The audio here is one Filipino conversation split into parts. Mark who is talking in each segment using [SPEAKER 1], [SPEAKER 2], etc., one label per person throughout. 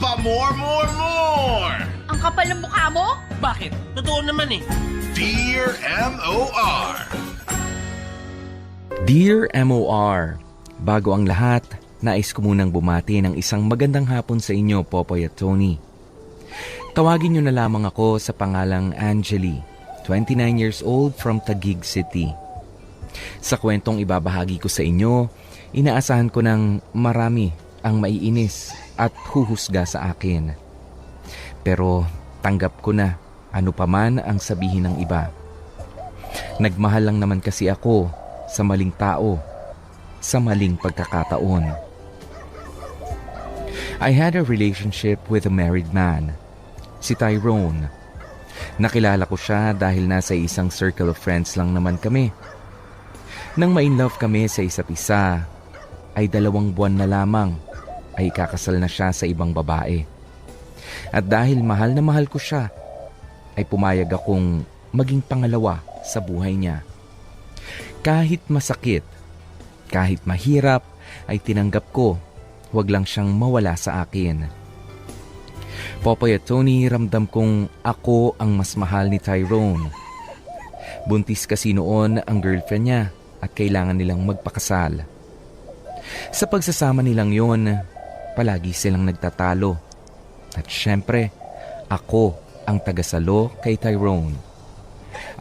[SPEAKER 1] pa more!
[SPEAKER 2] Ang kapal ng mukha mo?
[SPEAKER 3] Bakit? Totoo naman eh.
[SPEAKER 1] Dear M.O.R.
[SPEAKER 4] Dear M.O.R. Bago ang lahat, nais ko munang bumati ng isang magandang hapon sa inyo, Popoy at Tony. Tawagin niyo na lamang ako sa pangalang Angeli, 29 years old from Taguig City. Sa kwentong ibabahagi ko sa inyo, inaasahan ko ng marami ang maiinis at huhusga sa akin. Pero tanggap ko na ano paman ang sabihin ng iba. Nagmahal lang naman kasi ako sa maling tao, sa maling pagkakataon. I had a relationship with a married man, si Tyrone. Nakilala ko siya dahil nasa isang circle of friends lang naman kami. Nang ma-inlove kami sa isa't isa, ay 2 buwan na lamang ay kakasal na siya sa ibang babae. At dahil mahal na mahal ko siya, ay pumayag akong maging pangalawa sa buhay niya. Kahit masakit, kahit mahirap, ay tinanggap ko, huwag lang siyang mawala sa akin. Popoy at Tony, ramdam kong ako ang mas mahal ni Tyrone. Buntis kasi noon ang girlfriend niya at kailangan nilang magpakasal. Sa pagsasama nilang yon, palagi silang nagtatalo. At syempre, ako ang tagasalo kay Tyrone.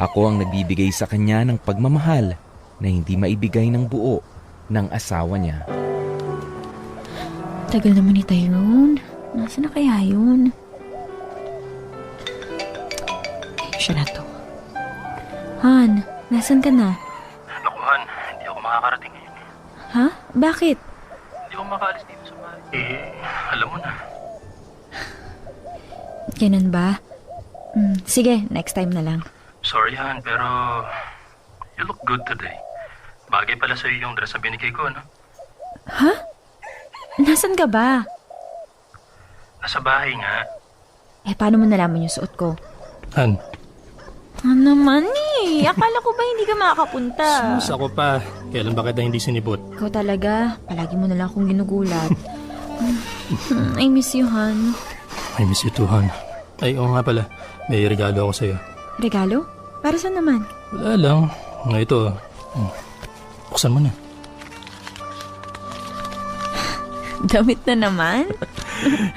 [SPEAKER 4] Ako ang nagbibigay sa kanya ng pagmamahal na hindi maibigay ng buo ng asawa niya.
[SPEAKER 5] Tagal naman ni Tyrone. Nasaan na kaya yun? Siya na to. Han, nasan ka na?
[SPEAKER 3] Naku, Han, hindi ako makakarating ngayon eh.
[SPEAKER 5] Ha? Bakit?
[SPEAKER 3] Hindi ako makaalis dito sa bahay. Alam mo na.
[SPEAKER 5] Ganun ba? Sige, next time na lang.
[SPEAKER 3] Sorry, Han, pero you look good today. Bagay pala sa'yo yung dress na binigay ko, no?
[SPEAKER 5] Ha? Nasaan ka ba?
[SPEAKER 3] Nasa bahay nga.
[SPEAKER 5] Paano mo nalaman yung suot ko?
[SPEAKER 3] Han,
[SPEAKER 5] Ano naman eh? Akala ko ba hindi ka makakapunta?
[SPEAKER 3] sus ako pa. Kailan ba kita hindi sinipot?
[SPEAKER 5] Ikaw talaga. Palagi mo na lang akong ginugulat. I miss you, Han.
[SPEAKER 3] I miss you too, Han. Ay, oo nga pala. May regalo ako sa'yo.
[SPEAKER 5] Regalo? Para saan naman?
[SPEAKER 3] Wala lang. Nga ito. Buksan mo na.
[SPEAKER 5] Damit na naman?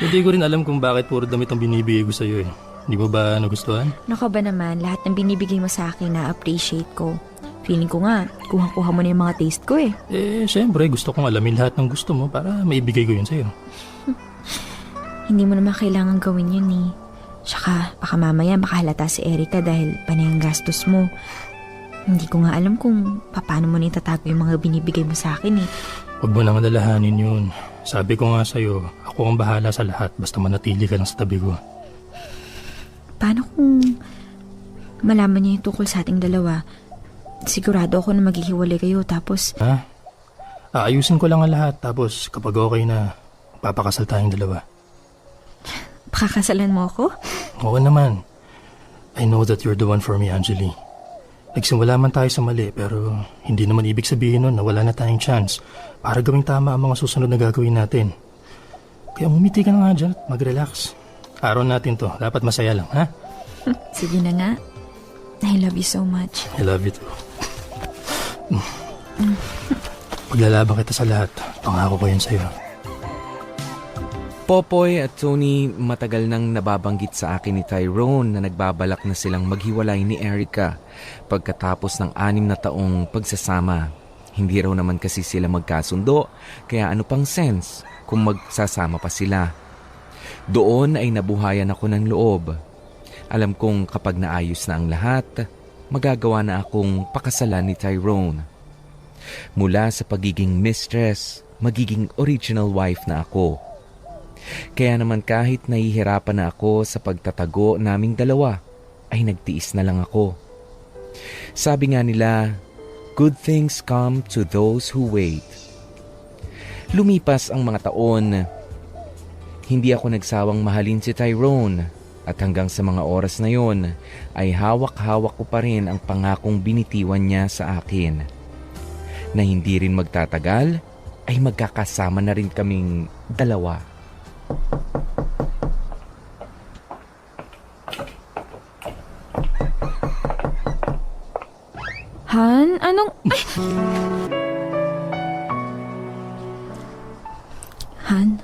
[SPEAKER 3] Hindi ko rin alam kung bakit puro damit ang binibigay ko sa'yo eh. Di mo ba nagustuhan?
[SPEAKER 5] Nako ba naman, lahat ng binibigay mo sa akin na-appreciate ko. Feeling ko nga, kuha-kuha mo na yung mga taste ko eh.
[SPEAKER 3] Syempre, gusto kong alamin lahat ng gusto mo para maibigay ko yun sa'yo.
[SPEAKER 5] Hindi mo naman kailangan gawin yun eh. Tsaka, baka mamaya makahalata si Erica dahil panay ang gastos mo. Hindi ko nga alam kung paano mo na itatago yung mga binibigay mo sa akin eh.
[SPEAKER 3] Huwag mo nang alalahanin yun. Sabi ko nga sa'yo, ako ang bahala sa lahat basta manatili ka lang sa tabi ko.
[SPEAKER 5] Paano kung malaman niya yung tungkol sa ating dalawa? Sigurado ako na maghihiwalay kayo tapos...
[SPEAKER 3] Ha? Aayusin ko lang ang lahat tapos kapag okay na, papakasal tayong dalawa.
[SPEAKER 5] Pakakasalan mo ako?
[SPEAKER 3] Oo naman. I know that you're the one for me, Angeli. Nagsimula man tayo sa mali pero hindi naman ibig sabihin nun na wala na tayong chance para gawing tama ang mga susunod na gagawin natin. Kaya umiti ka na nga dyan at mag-relax. Araw natin to. Dapat masaya lang, ha?
[SPEAKER 5] Sige na nga. I love you so much.
[SPEAKER 3] I love you too. Paglalaban kita sa lahat, pangako ko yan sa'yo.
[SPEAKER 4] Popoy at Tony, matagal nang nababanggit sa akin ni Tyrone na nagbabalak na silang maghiwalay ni Erica pagkatapos ng 6 na taong pagsasama. Hindi raw naman kasi sila magkasundo, kaya ano pang sense kung magsasama pa sila. Doon ay nabuhayan ako ng loob. Alam kong kapag naayos na ang lahat, magagawa na akong pakasalan ni Tyrone. Mula sa pagiging mistress, magiging original wife na ako. Kaya naman kahit nahihirapan na ako sa pagtatago naming dalawa, ay nagtiis na lang ako. Sabi nga nila, good things come to those who wait. Lumipas ang mga taon, hindi ako nagsawang mahalin si Tyrone at hanggang sa mga oras na yon ay hawak-hawak ko pa rin ang pangakong binitiwan niya sa akin. Na hindi rin magtatagal ay magkakasama na rin kaming dalawa.
[SPEAKER 5] Anong... Ay! Han,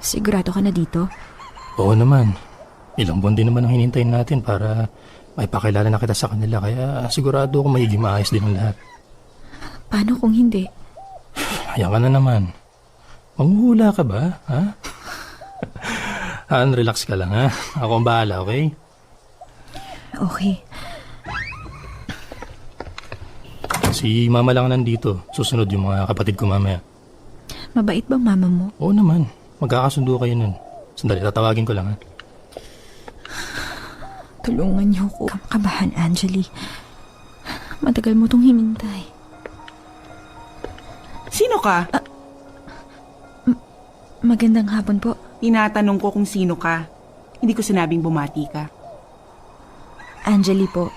[SPEAKER 5] sigurado ka na dito?
[SPEAKER 3] Oo naman. Ilang buwan din naman ang hinintayin natin para may pakilala na kita sa kanila. Kaya sigurado ako magiging maayos din ang lahat.
[SPEAKER 5] Paano kung hindi?
[SPEAKER 3] Ayan ka na naman. Manghuhula ka ba? Ha? Han, relax ka lang ha. Ako ang bahala, okay?
[SPEAKER 5] Okay.
[SPEAKER 3] Si mama lang nandito. Susunod yung mga kapatid ko mamaya.
[SPEAKER 5] Mabait bang mama mo?
[SPEAKER 3] Oo naman. Magkakasundo kayo nun. Sandali, tatawagin ko lang ha.
[SPEAKER 5] Tulungan niyo ko. Kabahan, Angeli. Matagal mo tong hinintay.
[SPEAKER 2] Sino ka?
[SPEAKER 5] Magandang hapon po.
[SPEAKER 2] Tinatanong ko kung sino ka. Hindi ko sinabing bumati ka.
[SPEAKER 5] Angeli po.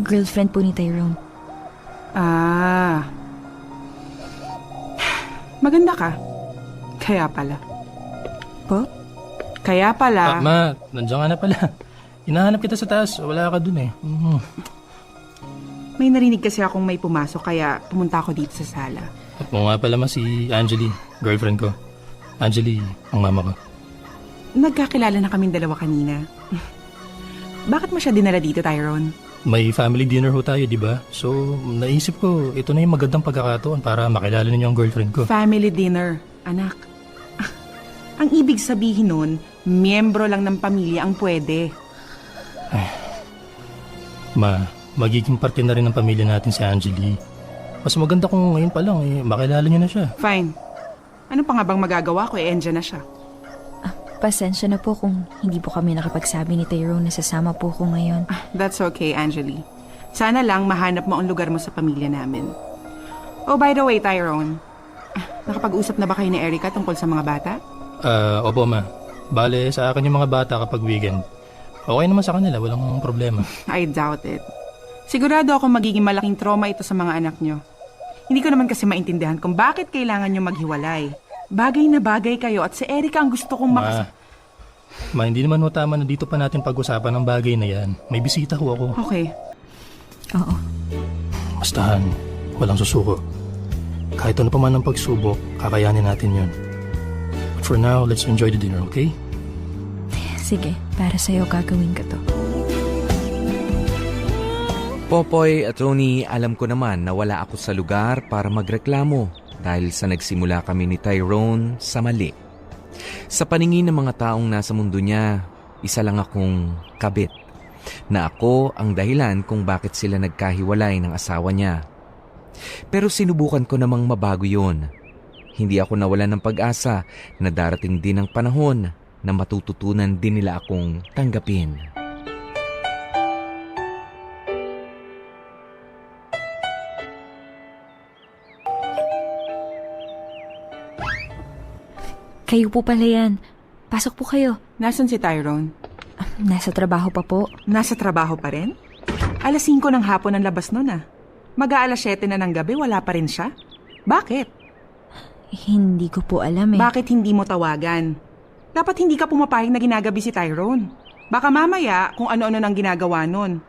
[SPEAKER 5] Girlfriend po ni Tyrone.
[SPEAKER 2] Ah. Maganda ka. Kaya pala.
[SPEAKER 5] Po?
[SPEAKER 2] Kaya pala.
[SPEAKER 3] Ma, nandiyan ka na pala. Hinahanap kita sa taas. Wala ka dun eh.
[SPEAKER 2] May narinig kasi akong may pumasok kaya pumunta ako dito sa sala.
[SPEAKER 3] At mo nga pala si Angeli, girlfriend ko. Angeli, ang mama ko.
[SPEAKER 2] Nagkakilala na kaming dalawa kanina. Bakit mo siya dinala dito, Tyrone?
[SPEAKER 3] May family dinner ho tayo, di ba? So, naisip ko, ito na yung magandang pagkakataon para makilala ninyo ang girlfriend ko.
[SPEAKER 2] Family dinner, anak. Ang ibig sabihin nun, miyembro lang ng pamilya ang pwede.
[SPEAKER 3] Ma, magiging parte na rin ng pamilya natin si Angeli. Mas maganda kung ngayon pa lang, makilala niyo na siya.
[SPEAKER 2] Fine. Ano pa nga bang magagawa ko? Andyan na siya.
[SPEAKER 5] Pasensya na po kung hindi po kami nakapagsabi ni Tyrone na sasama po ko ngayon.
[SPEAKER 2] That's okay, Angeli. Sana lang mahanap mo ang lugar mo sa pamilya namin. Oh, by the way, Tyrone. Nakapag-usap na ba kayo ni Erica tungkol sa mga bata?
[SPEAKER 3] Opo ma. Bale, sa akin yung mga bata kapag weekend. Okay naman sa kanila, walang problema.
[SPEAKER 2] I doubt it. Sigurado ako magiging malaking trauma ito sa mga anak nyo. Hindi ko naman kasi maintindihan kung bakit kailangan nyo maghiwalay. Bagay na bagay kayo at si Erica ang gusto kong
[SPEAKER 3] Ma, hindi naman ho tama na dito pa natin pag-usapan ng bagay na yan. May bisita ho ako.
[SPEAKER 2] Okay.
[SPEAKER 5] Oo.
[SPEAKER 3] Bastahan, walang susuko. Kahit ano pa man ang pagsubok, kakayanin natin yun. But for now, let's enjoy the dinner, okay?
[SPEAKER 5] Sige, para sa'yo gagawin ko to.
[SPEAKER 4] Popoy at Tony, alam ko naman na wala ako sa lugar para magreklamo dahil sa nagsimula kami ni Tyrone sa mali. Sa paningin ng mga taong nasa mundo niya, isa lang akong kabit na ako ang dahilan kung bakit sila nagkahiwalay ng asawa niya. Pero sinubukan ko namang mabago yun. Hindi ako nawalan ng pag-asa na darating din ang panahon na matututunan din nila akong tanggapin.
[SPEAKER 5] Kayo po pala yan. Pasok po kayo.
[SPEAKER 2] Nasaan si Tyrone?
[SPEAKER 5] Nasa trabaho pa po.
[SPEAKER 2] Nasa trabaho pa rin? Alas 5 ng hapon ang labas nun ah. Mag-aalas 7 na ng gabi, wala pa rin siya? Bakit?
[SPEAKER 5] Hindi ko po alam eh.
[SPEAKER 2] Bakit hindi mo tawagan? Dapat hindi ka pumapayag na ginagabi si Tyrone. Baka mamaya kung ano-ano nang ginagawa nun.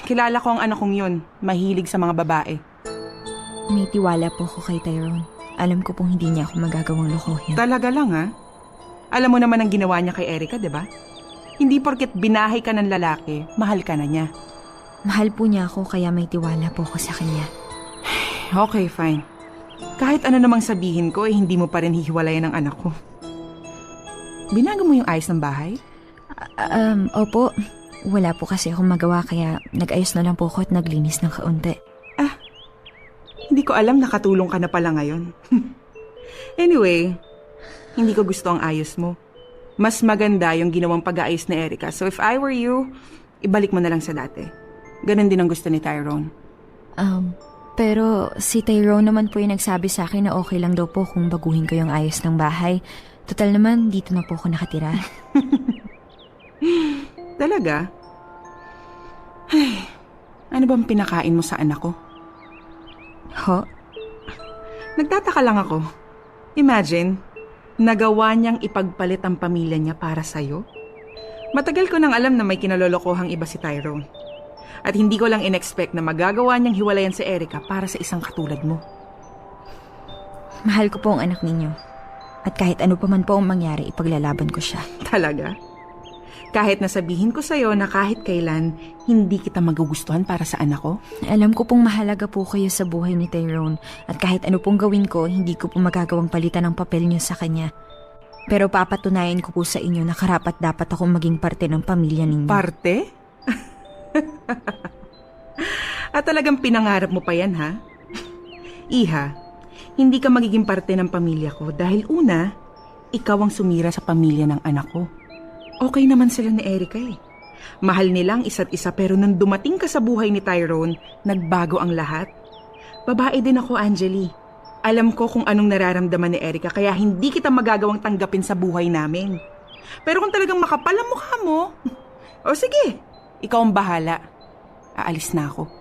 [SPEAKER 2] Kilala ko ang anak kong yun. Mahilig sa mga babae.
[SPEAKER 5] May tiwala po ko kay Tyrone. Alam ko pong hindi niya ako magagawang lokohin.
[SPEAKER 2] Talaga lang ha? Alam mo naman ang ginawa niya kay Erica, di ba? Hindi porket binahay ka ng lalaki, mahal ka na niya.
[SPEAKER 5] Mahal po niya ako kaya may tiwala po ko sa kanya.
[SPEAKER 2] Okay, fine. Kahit ano namang sabihin ko, hindi mo pa rin hihiwalayan ang anak ko. Binago mo yung ayos ng bahay?
[SPEAKER 5] Opo. Wala po kasi akong magawa kaya nag-ayos na lang po ako at naglinis ng kaunti.
[SPEAKER 2] Hindi ko alam nakatulong ka na pala ngayon. Anyway, hindi ko gusto ang ayos mo. Mas maganda yung ginawang pag-aayos ni Erica. So if I were you, ibalik mo na lang sa dati. Ganon din ang gusto ni Tyrone.
[SPEAKER 5] Pero si Tyrone naman po yung nagsabi sa akin na okay lang daw po kung baguhin ko yung ayos ng bahay. Total naman, dito na po ako nakatira.
[SPEAKER 2] Talaga? Ay, ano bang pinakain mo sa anak ko?
[SPEAKER 5] Ho?
[SPEAKER 2] Nagtataka lang ako. Imagine, nagawa niyang ipagpalit ang pamilya niya para sa'yo. Matagal ko nang alam na may kinalolokohang iba si Tyrone. At hindi ko lang in-expect na magagawa niyang hiwalayan si Erica para sa isang katulad mo.
[SPEAKER 5] Mahal ko po ang anak ninyo. At kahit ano pa man po ang mangyari, ipaglalaban ko siya.
[SPEAKER 2] Talaga? Kahit nasabihin ko sa'yo na kahit kailan, hindi kita magugustuhan para sa anak ko?
[SPEAKER 5] Alam ko pong mahalaga po kayo sa buhay ni Tyrone. At kahit ano pong gawin ko, hindi ko po magagawang palitan ang papel niyo sa kanya. Pero papatunayan ko po sa inyo na karapat dapat akong maging parte ng pamilya ninyo.
[SPEAKER 2] Parte? At talagang pinangarap mo pa yan, ha? Iha, hindi ka magiging parte ng pamilya ko dahil una, ikaw ang sumira sa pamilya ng anak ko. Okay naman sila ni Erica eh. Mahal nilang isa't isa pero nang dumating ka sa buhay ni Tyrone, nagbago ang lahat. Babae din ako, Angeli. Alam ko kung anong nararamdaman ni Erica kaya hindi kita magagawang tanggapin sa buhay namin. Pero kung talagang makapal ang mukha mo, o sige, ikaw ang bahala. Aalis na ako.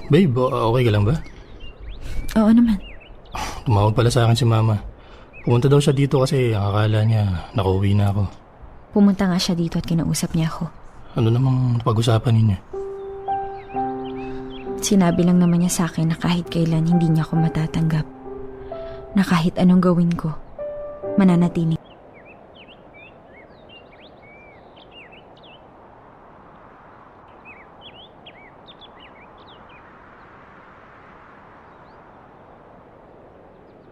[SPEAKER 3] Babe, okay ka lang ba?
[SPEAKER 5] Oo naman.
[SPEAKER 3] Tumawag pala sa akin si Mama. Pumunta daw siya dito kasi akala niya nakauwi na ako.
[SPEAKER 5] Pumunta nga siya dito at kinausap niya ako.
[SPEAKER 3] Ano namang pag-usapan ninyo?
[SPEAKER 5] Sinabi lang naman niya sa akin na kahit kailan hindi niya ako matatanggap. Na kahit anong gawin ko, mananatili.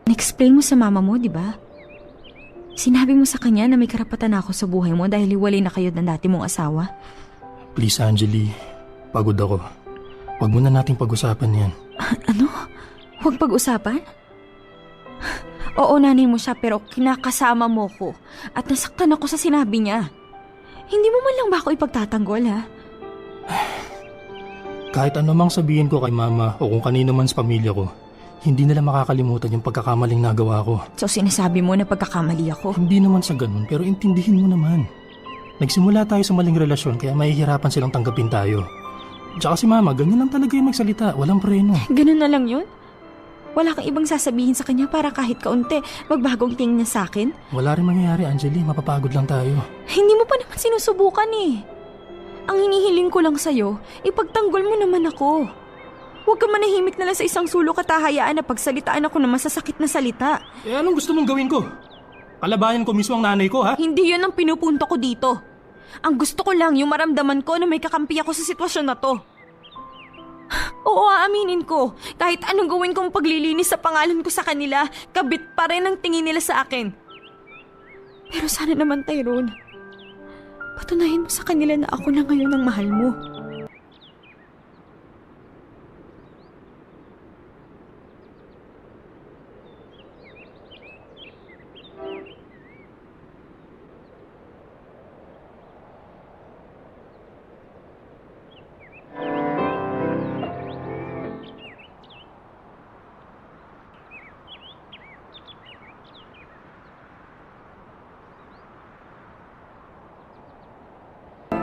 [SPEAKER 5] Na-explain mo sa mama mo, di ba? Sinabi mo sa kanya na may karapatan ako sa buhay mo dahil hiwalay na kayo ng dati mong asawa?
[SPEAKER 3] Please, Angeli. Pagod ako. Huwag muna nating pag-usapan yan.
[SPEAKER 5] Ano? Huwag pag-usapan? Oo, nanay mo siya pero kinakasama mo ko at nasaktan ako sa sinabi niya. Hindi mo man lang ba ako ipagtatanggol, ha?
[SPEAKER 3] Kahit ano mang sabihin ko kay Mama o kung kanino man sa pamilya ko, hindi nila makakalimutan yung pagkakamaling nagawa ko.
[SPEAKER 5] So sinasabi mo na pagkakamali ako?
[SPEAKER 3] Hindi naman sa ganun, pero intindihin mo naman. Nagsimula tayo sa maling relasyon kaya mahihirapan silang tanggapin tayo. Tsaka si Mama, ganyan lang talaga yung magsalita, walang preno.
[SPEAKER 5] Ganun na lang yun? Wala kang ibang sasabihin sa kanya para kahit kaunti magbagong tingin niya sa akin?
[SPEAKER 3] Wala rin mangyayari, Angeli, mapapagod lang tayo.
[SPEAKER 5] Hindi mo pa naman sinusubukan eh. Ang hinihiling ko lang sa'yo, ipagtanggol mo naman ako. Huwag ka manahimik na lang sa isang sulok at hahayaan na pagsalitaan ako ng masasakit na salita.
[SPEAKER 3] Eh anong gusto mong gawin ko? Kalabayan ko mismo ang nanay ko, ha?
[SPEAKER 5] Hindi yun ang pinupunto ko dito. Ang gusto ko lang yung maramdaman ko na may kakampi ako sa sitwasyon na to. Oo, aaminin ko. Kahit anong gawin kong paglilinis sa pangalan ko sa kanila, kabit pa rin ang tingin nila sa akin. Pero sana naman, Tyrone, patunayan mo sa kanila na ako na ngayon ang mahal mo.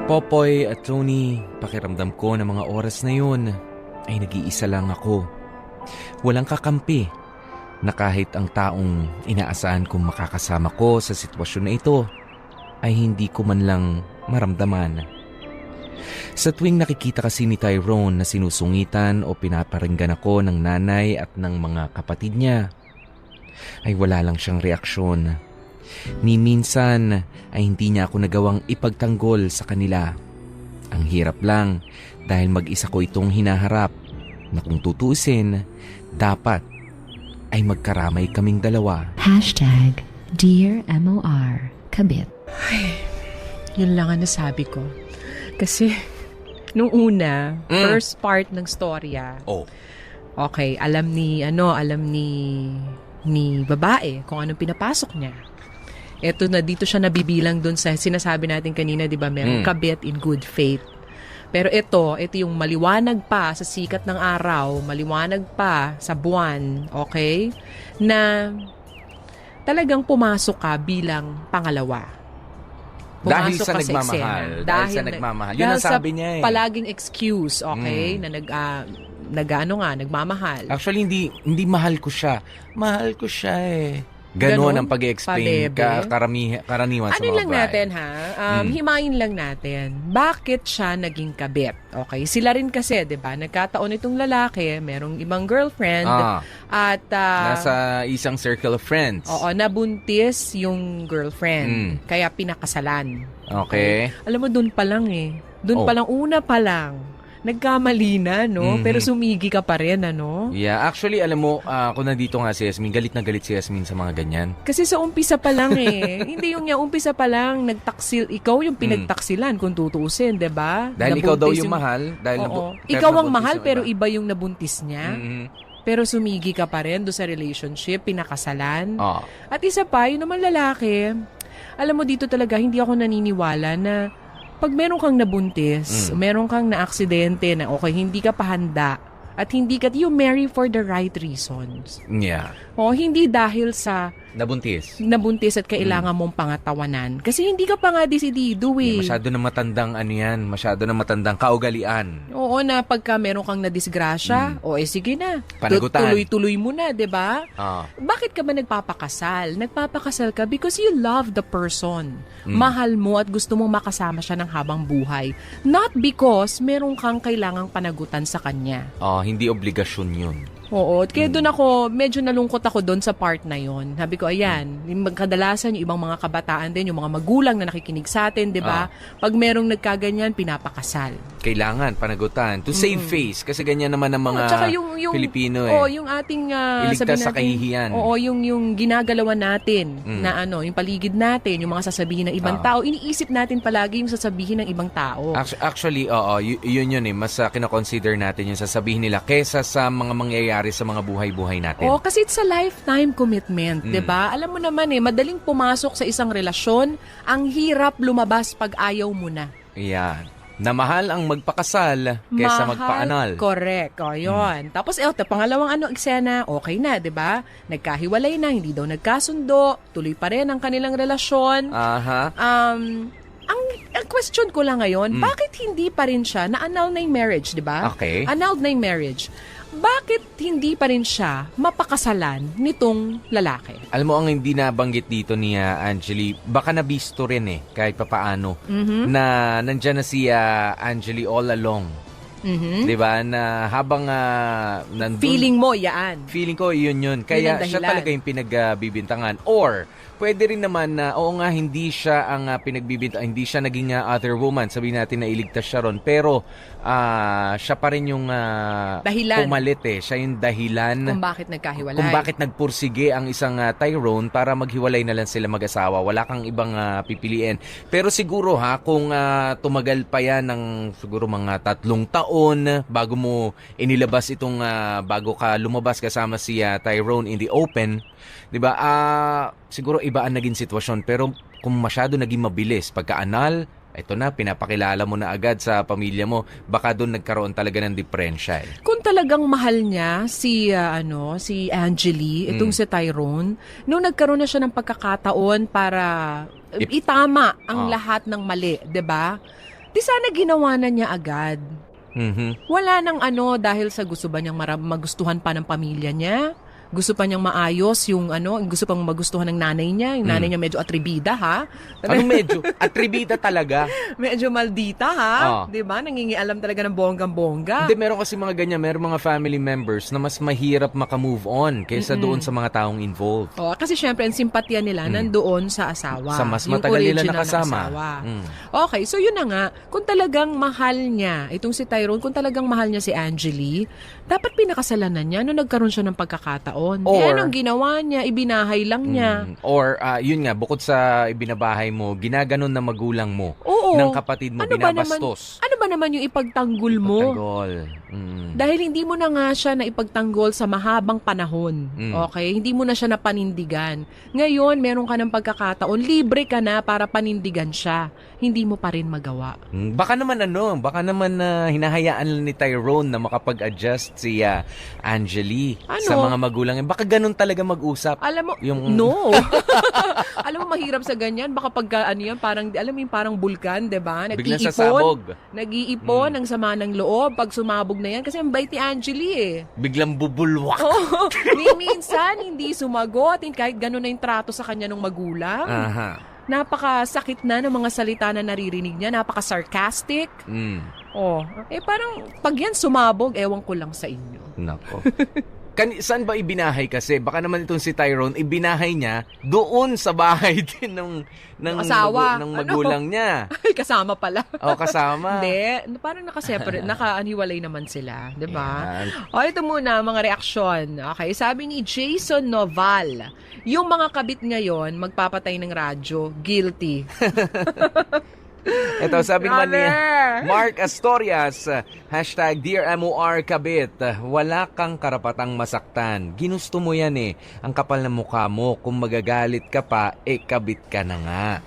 [SPEAKER 4] Popoy at Tony, pakiramdam ko na mga oras na yun ay nag-iisa lang ako. Walang kakampi na kahit ang taong inaasahan kong makakasama ko sa sitwasyon na ito ay hindi ko man lang maramdaman. Sa tuwing nakikita kasi ni Tyrone na sinusungitan o pinaparinggan ako ng nanay at ng mga kapatid niya, ay wala lang siyang reaksyon. Ni minsan ay hindi niya ako nagawang ipagtanggol sa kanila. Ang hirap lang dahil mag-isa ko itong hinaharap na kung tutuusin, dapat ay magkaramay kaming dalawa.
[SPEAKER 6] Dear MOR, kabit.
[SPEAKER 7] Yun lang ang nasabi ko. Kasi, nung una, first part ng storya,
[SPEAKER 4] Oh.
[SPEAKER 7] okay, alam ni babae kung anong pinapasok niya. Eto na, dito siya nabibilang dun sa sinasabi natin kanina, di ba, merong kabit in good faith. Pero ito yung maliwanag pa sa sikat ng araw, maliwanag pa sa buwan, okay? Na talagang pumasok ka bilang pangalawa.
[SPEAKER 4] Dahil
[SPEAKER 7] Pumasok
[SPEAKER 4] sa
[SPEAKER 7] ka
[SPEAKER 4] nagmamahal.
[SPEAKER 7] eksena.
[SPEAKER 4] Dahil sa nagmamahal. Yun ang
[SPEAKER 7] dahil sa
[SPEAKER 4] sabi niya eh.
[SPEAKER 7] palaging excuse, okay, na nagmamahal.
[SPEAKER 4] Actually, hindi mahal ko siya. Mahal ko siya eh. Ganon ang pag-explain karaniwan sa
[SPEAKER 7] Ano
[SPEAKER 4] mga
[SPEAKER 7] lang
[SPEAKER 4] babae.
[SPEAKER 7] natin ha? Himayin lang natin. Bakit siya naging kabit? Okay, sila rin kasi, 'di ba? Nagkataon itong lalaki, merong ibang girlfriend at
[SPEAKER 4] Nasa isang circle of friends.
[SPEAKER 7] oo, nabuntis yung girlfriend. Kaya pinakasalan.
[SPEAKER 4] Okay.
[SPEAKER 7] Alam mo, doon pa lang Doon
[SPEAKER 4] Oh.
[SPEAKER 7] pa lang, una pa lang. Nagkamali na, no?
[SPEAKER 4] Mhm.
[SPEAKER 7] Pero sumigi ka pa rin, ano?
[SPEAKER 4] Yeah, actually, alam mo, kung nandito nga si Yasmin, galit na galit si Yasmin sa mga ganyan.
[SPEAKER 7] Kasi sa umpisa pa lang Hindi yung umpisa pa lang, ikaw yung pinagtaksilan kung tutuusin, 'di ba?
[SPEAKER 4] Dahil ikaw daw
[SPEAKER 7] Nabuntis
[SPEAKER 4] yung mahal. Dahil
[SPEAKER 7] Oo.
[SPEAKER 4] pero
[SPEAKER 7] Ikaw ang
[SPEAKER 4] nabuntis
[SPEAKER 7] mahal
[SPEAKER 4] yung
[SPEAKER 7] pero iba yung nabuntis niya.
[SPEAKER 4] Mhm.
[SPEAKER 7] Pero sumigi ka pa rin doon sa relationship, pinakasalan.
[SPEAKER 4] Ah.
[SPEAKER 7] At isa pa, yung naman lalaki, alam mo dito talaga, hindi ako naniniwala na pag meron kang nabuntis, meron kang na-aksidente na okay, hindi ka pa handa, at hindi ka, you marry for the right reasons.
[SPEAKER 4] Yeah.
[SPEAKER 7] O, hindi dahil sa
[SPEAKER 4] Nabuntis.
[SPEAKER 7] nabuntis at kailangan mong pangatawanan. Kasi hindi ka pa nga desidido
[SPEAKER 4] Masyado na matandang masyado na matandang kaugalian.
[SPEAKER 7] Oo, na pagka meron kang nadisgrasya, sige na.
[SPEAKER 4] Panagutan.
[SPEAKER 7] Tuloy-tuloy mo na, 'di ba?
[SPEAKER 4] Ah.
[SPEAKER 7] Bakit ka ba nagpapakasal? Nagpapakasal ka because you love the person. Mahal mo at gusto mong makasama siya ng habang buhay. Not because meron kang kailangang panagutan sa kanya.
[SPEAKER 4] Hindi obligasyon yun.
[SPEAKER 7] Oo, kaya doon ako, medyo nalungkot ako doon sa part na yon. Sabi ko, ayan, kadalasan yung ibang mga kabataan din, yung mga magulang na nakikinig sa atin, di ba? Pag merong nagkaganyan, pinapakasal.
[SPEAKER 4] Kailangan panagutan. To save face. Kasi ganyan naman ang mga
[SPEAKER 7] Tsaka
[SPEAKER 4] Pilipino
[SPEAKER 7] yung ating
[SPEAKER 4] Iligtas
[SPEAKER 7] sabihin
[SPEAKER 4] sa
[SPEAKER 7] natin,
[SPEAKER 4] kahihiyan.
[SPEAKER 7] Oo, yung ginagalawan natin na yung paligid natin, yung mga sasabihin ng ibang tao, iniisip natin palagi yung sasabihin ng ibang tao.
[SPEAKER 4] Actually, yun eh. Mas kinoconsider natin yung sasabihin nila kesa sa mga mangyayari sa mga buhay-buhay natin.
[SPEAKER 7] Oo, kasi it's a lifetime commitment, 'di ba? Alam mo naman madaling pumasok sa isang relasyon, ang hirap lumabas pag ayaw mo na.
[SPEAKER 4] Yan. Na mahal ang magpakasal kesa magpaanal.
[SPEAKER 7] Correct. O, yun. Tapos, pangalawang eksena, okay na, di ba? Nagkahiwalay na, hindi daw nagkasundo, tuloy pa rin ang kanilang relasyon.
[SPEAKER 4] Aha.
[SPEAKER 7] Ang question ko lang ngayon, bakit hindi pa rin siya na-annul na yung marriage, di ba?
[SPEAKER 4] Okay.
[SPEAKER 7] Annulled na yung marriage. Bakit hindi pa rin siya mapakasalan nitong lalaki?
[SPEAKER 4] Alam mo, ang hindi nabanggit dito ni Angeli, baka nabisto rin kahit papaano, na nandyan na si Angeli all along. Di ba? Na habang nandun,
[SPEAKER 7] Feeling mo, yaan.
[SPEAKER 4] feeling ko yun. Kaya
[SPEAKER 7] ang
[SPEAKER 4] siya
[SPEAKER 7] dahilan.
[SPEAKER 4] talaga yung pinagbibintangan. Or, pwede rin naman na, oo nga, hindi siya ang pinagbibintangan, hindi siya naging other woman. Sabihin natin na iligtas siya ron. Pero, siya pa rin yung
[SPEAKER 7] Dahilan.
[SPEAKER 4] pumalit Siya yung dahilan
[SPEAKER 7] Kung bakit nagkahiwalay.
[SPEAKER 4] kung bakit nagpursige ang isang Tyrone para maghiwalay na lang sila mag-asawa. Wala kang ibang pipiliin. Pero siguro kung tumagal pa yan ng siguro mga 3 taon bago mo inilabas itong bago ka lumabas kasama si Tyrone in the open, 'di ba? Siguro iba ang naging sitwasyon, pero kung masyado naging mabilis pagka-anal, ito na, pinapakilala mo na agad sa pamilya mo, baka doon nagkaroon talaga ng diferensya.
[SPEAKER 7] Kung talagang mahal niya si Angeli, itong si Tyrone, nung nagkaroon na siya ng pagkakataon para itama ang lahat ng mali, 'di ba? Di sana ginawa na niya agad. Wala nang dahil sa gusto ba niyang magustuhan pa ng pamilya niya? Gusto pa niyang maayos yung gusto pang magustuhan ng nanay niya. Yung nanay niya medyo atribida, ha?
[SPEAKER 4] Anong medyo? Atribida talaga.
[SPEAKER 7] Medyo maldita, ha? Di ba? Nangingialam talaga ng bonggang-bongga.
[SPEAKER 4] Hindi, meron kasi mga ganyan. Meron mga family members na mas mahirap makamove on kaysa doon sa mga taong involved.
[SPEAKER 7] Kasi syempre, ang simpatya nila nandoon sa asawa.
[SPEAKER 4] Sa mas
[SPEAKER 7] yung
[SPEAKER 4] matagal nila
[SPEAKER 7] original na
[SPEAKER 4] nakasama.
[SPEAKER 7] asawa. Okay, so yun na nga. Kung talagang mahal niya, itong si Tyrone, kung talagang mahal niya si Angeli, dapat pinakasalan na niya nung nagkaroon siya ng pagkakataon.
[SPEAKER 4] Or,
[SPEAKER 7] anong ginawa niya? Ibinahay lang niya.
[SPEAKER 4] Or, yun nga, bukod sa ibinabahay mo, ginaganon na magulang mo
[SPEAKER 7] Oo.
[SPEAKER 4] ng kapatid mo, binabastos.
[SPEAKER 7] Ano ba naman yung ipagtanggol mo?
[SPEAKER 4] Tanggol.
[SPEAKER 7] Dahil hindi mo na nga siya na ipagtanggol sa mahabang panahon. Okay? Hindi mo na siya napanindigan. Ngayon, meron ka ng pagkakataon, libre ka na para panindigan siya. Hindi mo pa rin magawa.
[SPEAKER 4] Baka naman hinahayaan lang ni Tyrone na makapag-adjust si Angeli sa mga magulang. Baka ganun talaga mag-usap.
[SPEAKER 7] Alam mo, no. Alam mo, mahirap sa ganyan. Baka pagka, parang, alam mo yung parang bulkan, diba?
[SPEAKER 4] Biglang sasabog.
[SPEAKER 7] Nag-iipon ng sama ng loob pag sumabog na yan. Kasi ang bait ni Angeli eh.
[SPEAKER 4] Biglang bubulwak.
[SPEAKER 7] Oh, minsan, hindi sumagot. Kahit ganun na yung trato sa kanya ng magulang. Napakasakit na ng mga salita na naririnig niya. Napaka-sarcastic. Parang pag yan sumabog, ewan ko lang sa inyo.
[SPEAKER 4] Nako. Saan ba ibinahay kasi? Baka naman itong si Tyrone, ibinahay niya doon sa bahay din ng
[SPEAKER 7] asawa.
[SPEAKER 4] ng magulang niya.
[SPEAKER 7] Ay, kasama pala.
[SPEAKER 4] Kasama.
[SPEAKER 7] Hindi. Parang nakaseparate, nakaaniwalay naman sila. Diba?
[SPEAKER 4] Yan.
[SPEAKER 7] Ito muna, mga reaksyon. Okay, sabi ni Jason Noval, yung mga kabit ngayon, magpapatay ng radyo, guilty.
[SPEAKER 4] Ito, sabi naman ni Mark Astorias, #Dear MOR Kabit, wala kang karapatang masaktan. Ginusto mo yan eh. Ang kapal ng mukha mo. Kung magagalit ka pa, kabit ka na nga.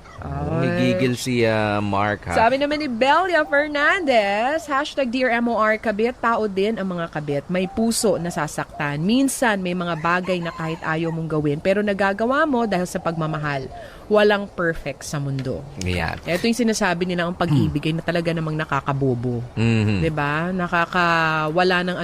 [SPEAKER 4] Nagigil si Mark, ha?
[SPEAKER 7] Sabi naman ni Belia Fernandez, #Dear MOR Kabit, tao din ang mga kabit. May puso na sasaktan. Minsan may mga bagay na kahit ayaw mong gawin, pero nagagawa mo dahil sa pagmamahal. Walang perfect sa mundo.
[SPEAKER 4] Yan.
[SPEAKER 7] Ito yung sinasabi nila ang pag-ibig ay na talaga namang nakakabobo. Diba? Nakakawala ng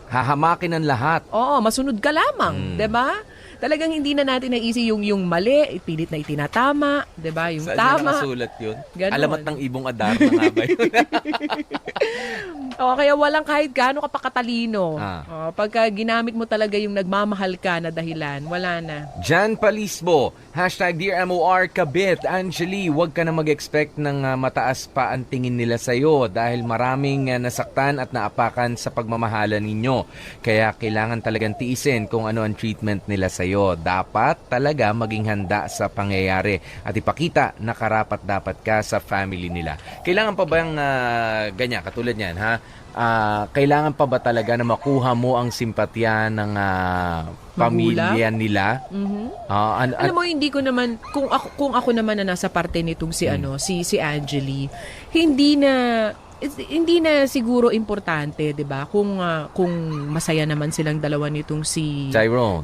[SPEAKER 4] Hahamakin ang lahat.
[SPEAKER 7] Oo, masunod ka lamang. Diba? Talagang hindi na natin naisip yung mali, ipilit na itinatama. Diba? Yung
[SPEAKER 4] saan
[SPEAKER 7] tama.
[SPEAKER 4] Saan nakasulat yun?
[SPEAKER 7] Ganon.
[SPEAKER 4] Alamat ng ibong adar na nga ba yun?
[SPEAKER 7] Kaya walang kahit gaano ka pa katalino. Pagka ginamit mo talaga yung nagmamahal ka na dahilan, wala na.
[SPEAKER 4] Jan Palisbo, #Dear MOR Kabit, Angeli, huwag ka na mag-expect ng mataas pa ang tingin nila sa'yo dahil maraming nasaktan at naapakan sa pagmamahalan ninyo. Kaya kailangan talagang tiisin kung ano ang treatment nila sa'yo. Dapat talaga maging handa sa pangyayari at ipakita na karapat-dapat ka sa family nila. Kailangan pa bang ganyan, katulad niyan, ha? Kailangan pa ba talaga na makuha mo ang simpatya ng pamilya nila?
[SPEAKER 7] Alam mo, hindi ko naman, kung ako naman na nasa parte nitong si Angeli, hindi na siguro importante, 'di ba? Kung masaya naman silang dalawa nitong si Tyrone.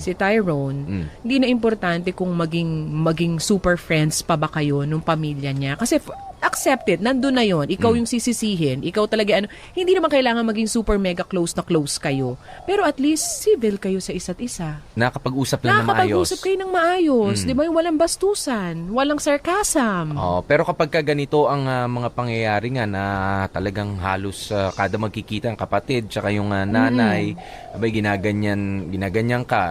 [SPEAKER 7] Hindi na importante kung maging super friends pa ba kayo nung pamilya niya. Kasi accepted, nandun na yon. Ikaw yung sisisihin. Ikaw talaga, hindi naman kailangan maging super mega close na close kayo. Pero at least civil kayo sa isa't isa.
[SPEAKER 4] Nakapag-usap lang na maayos.
[SPEAKER 7] Nakapag-usap kayo ng maayos. Di ba? Yung walang bastusan, walang sarcasm.
[SPEAKER 4] Pero kapag ganito ang mga pangyayari nga na talagang halos kada magkikita ang kapatid tsaka yung nanay, abay ginaganyan ka.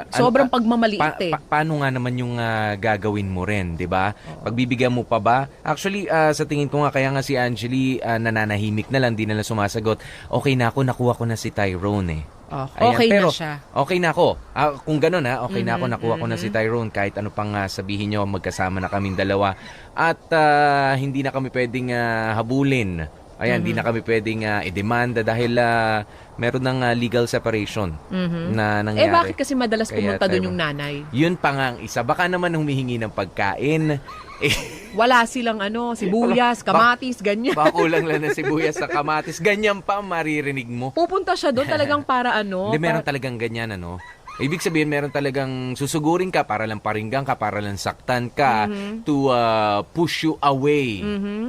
[SPEAKER 7] Sobrang pagmamaliit
[SPEAKER 4] paano nga naman yung gagawin mo rin, di ba? Pagbibigyan mo pa ba? Actually, sa tingin ko nga, kaya nga si Angeli nananahimik na lang, di na lang sumasagot. Okay na ako, nakuha ko na si Tyrone eh.
[SPEAKER 7] Okay na siya.
[SPEAKER 4] Okay na ako. Kung gano'n okay na ako, nakuha ko na si Tyrone. Kahit ano pang sabihin nyo, magkasama na kaming dalawa. At hindi na kami pwedeng habulin. Hindi na kami pwedeng idemanda dahil meron ng legal separation na nangyari.
[SPEAKER 7] Bakit kasi madalas pumunta doon yung nanay?
[SPEAKER 4] Yun pa nga ang isa. Baka naman humihingi ng pagkain.
[SPEAKER 7] Wala silang sibuyas, kamatis, ganyan.
[SPEAKER 4] Bakulang lang na sibuyas sa kamatis. Ganyan pa maririnig mo.
[SPEAKER 7] Pupunta siya doon talagang para
[SPEAKER 4] Hindi, meron talagang ganyan, Ibig sabihin, meron talagang susugurin ka para lang paringgan ka, para lang saktan ka, to push you away.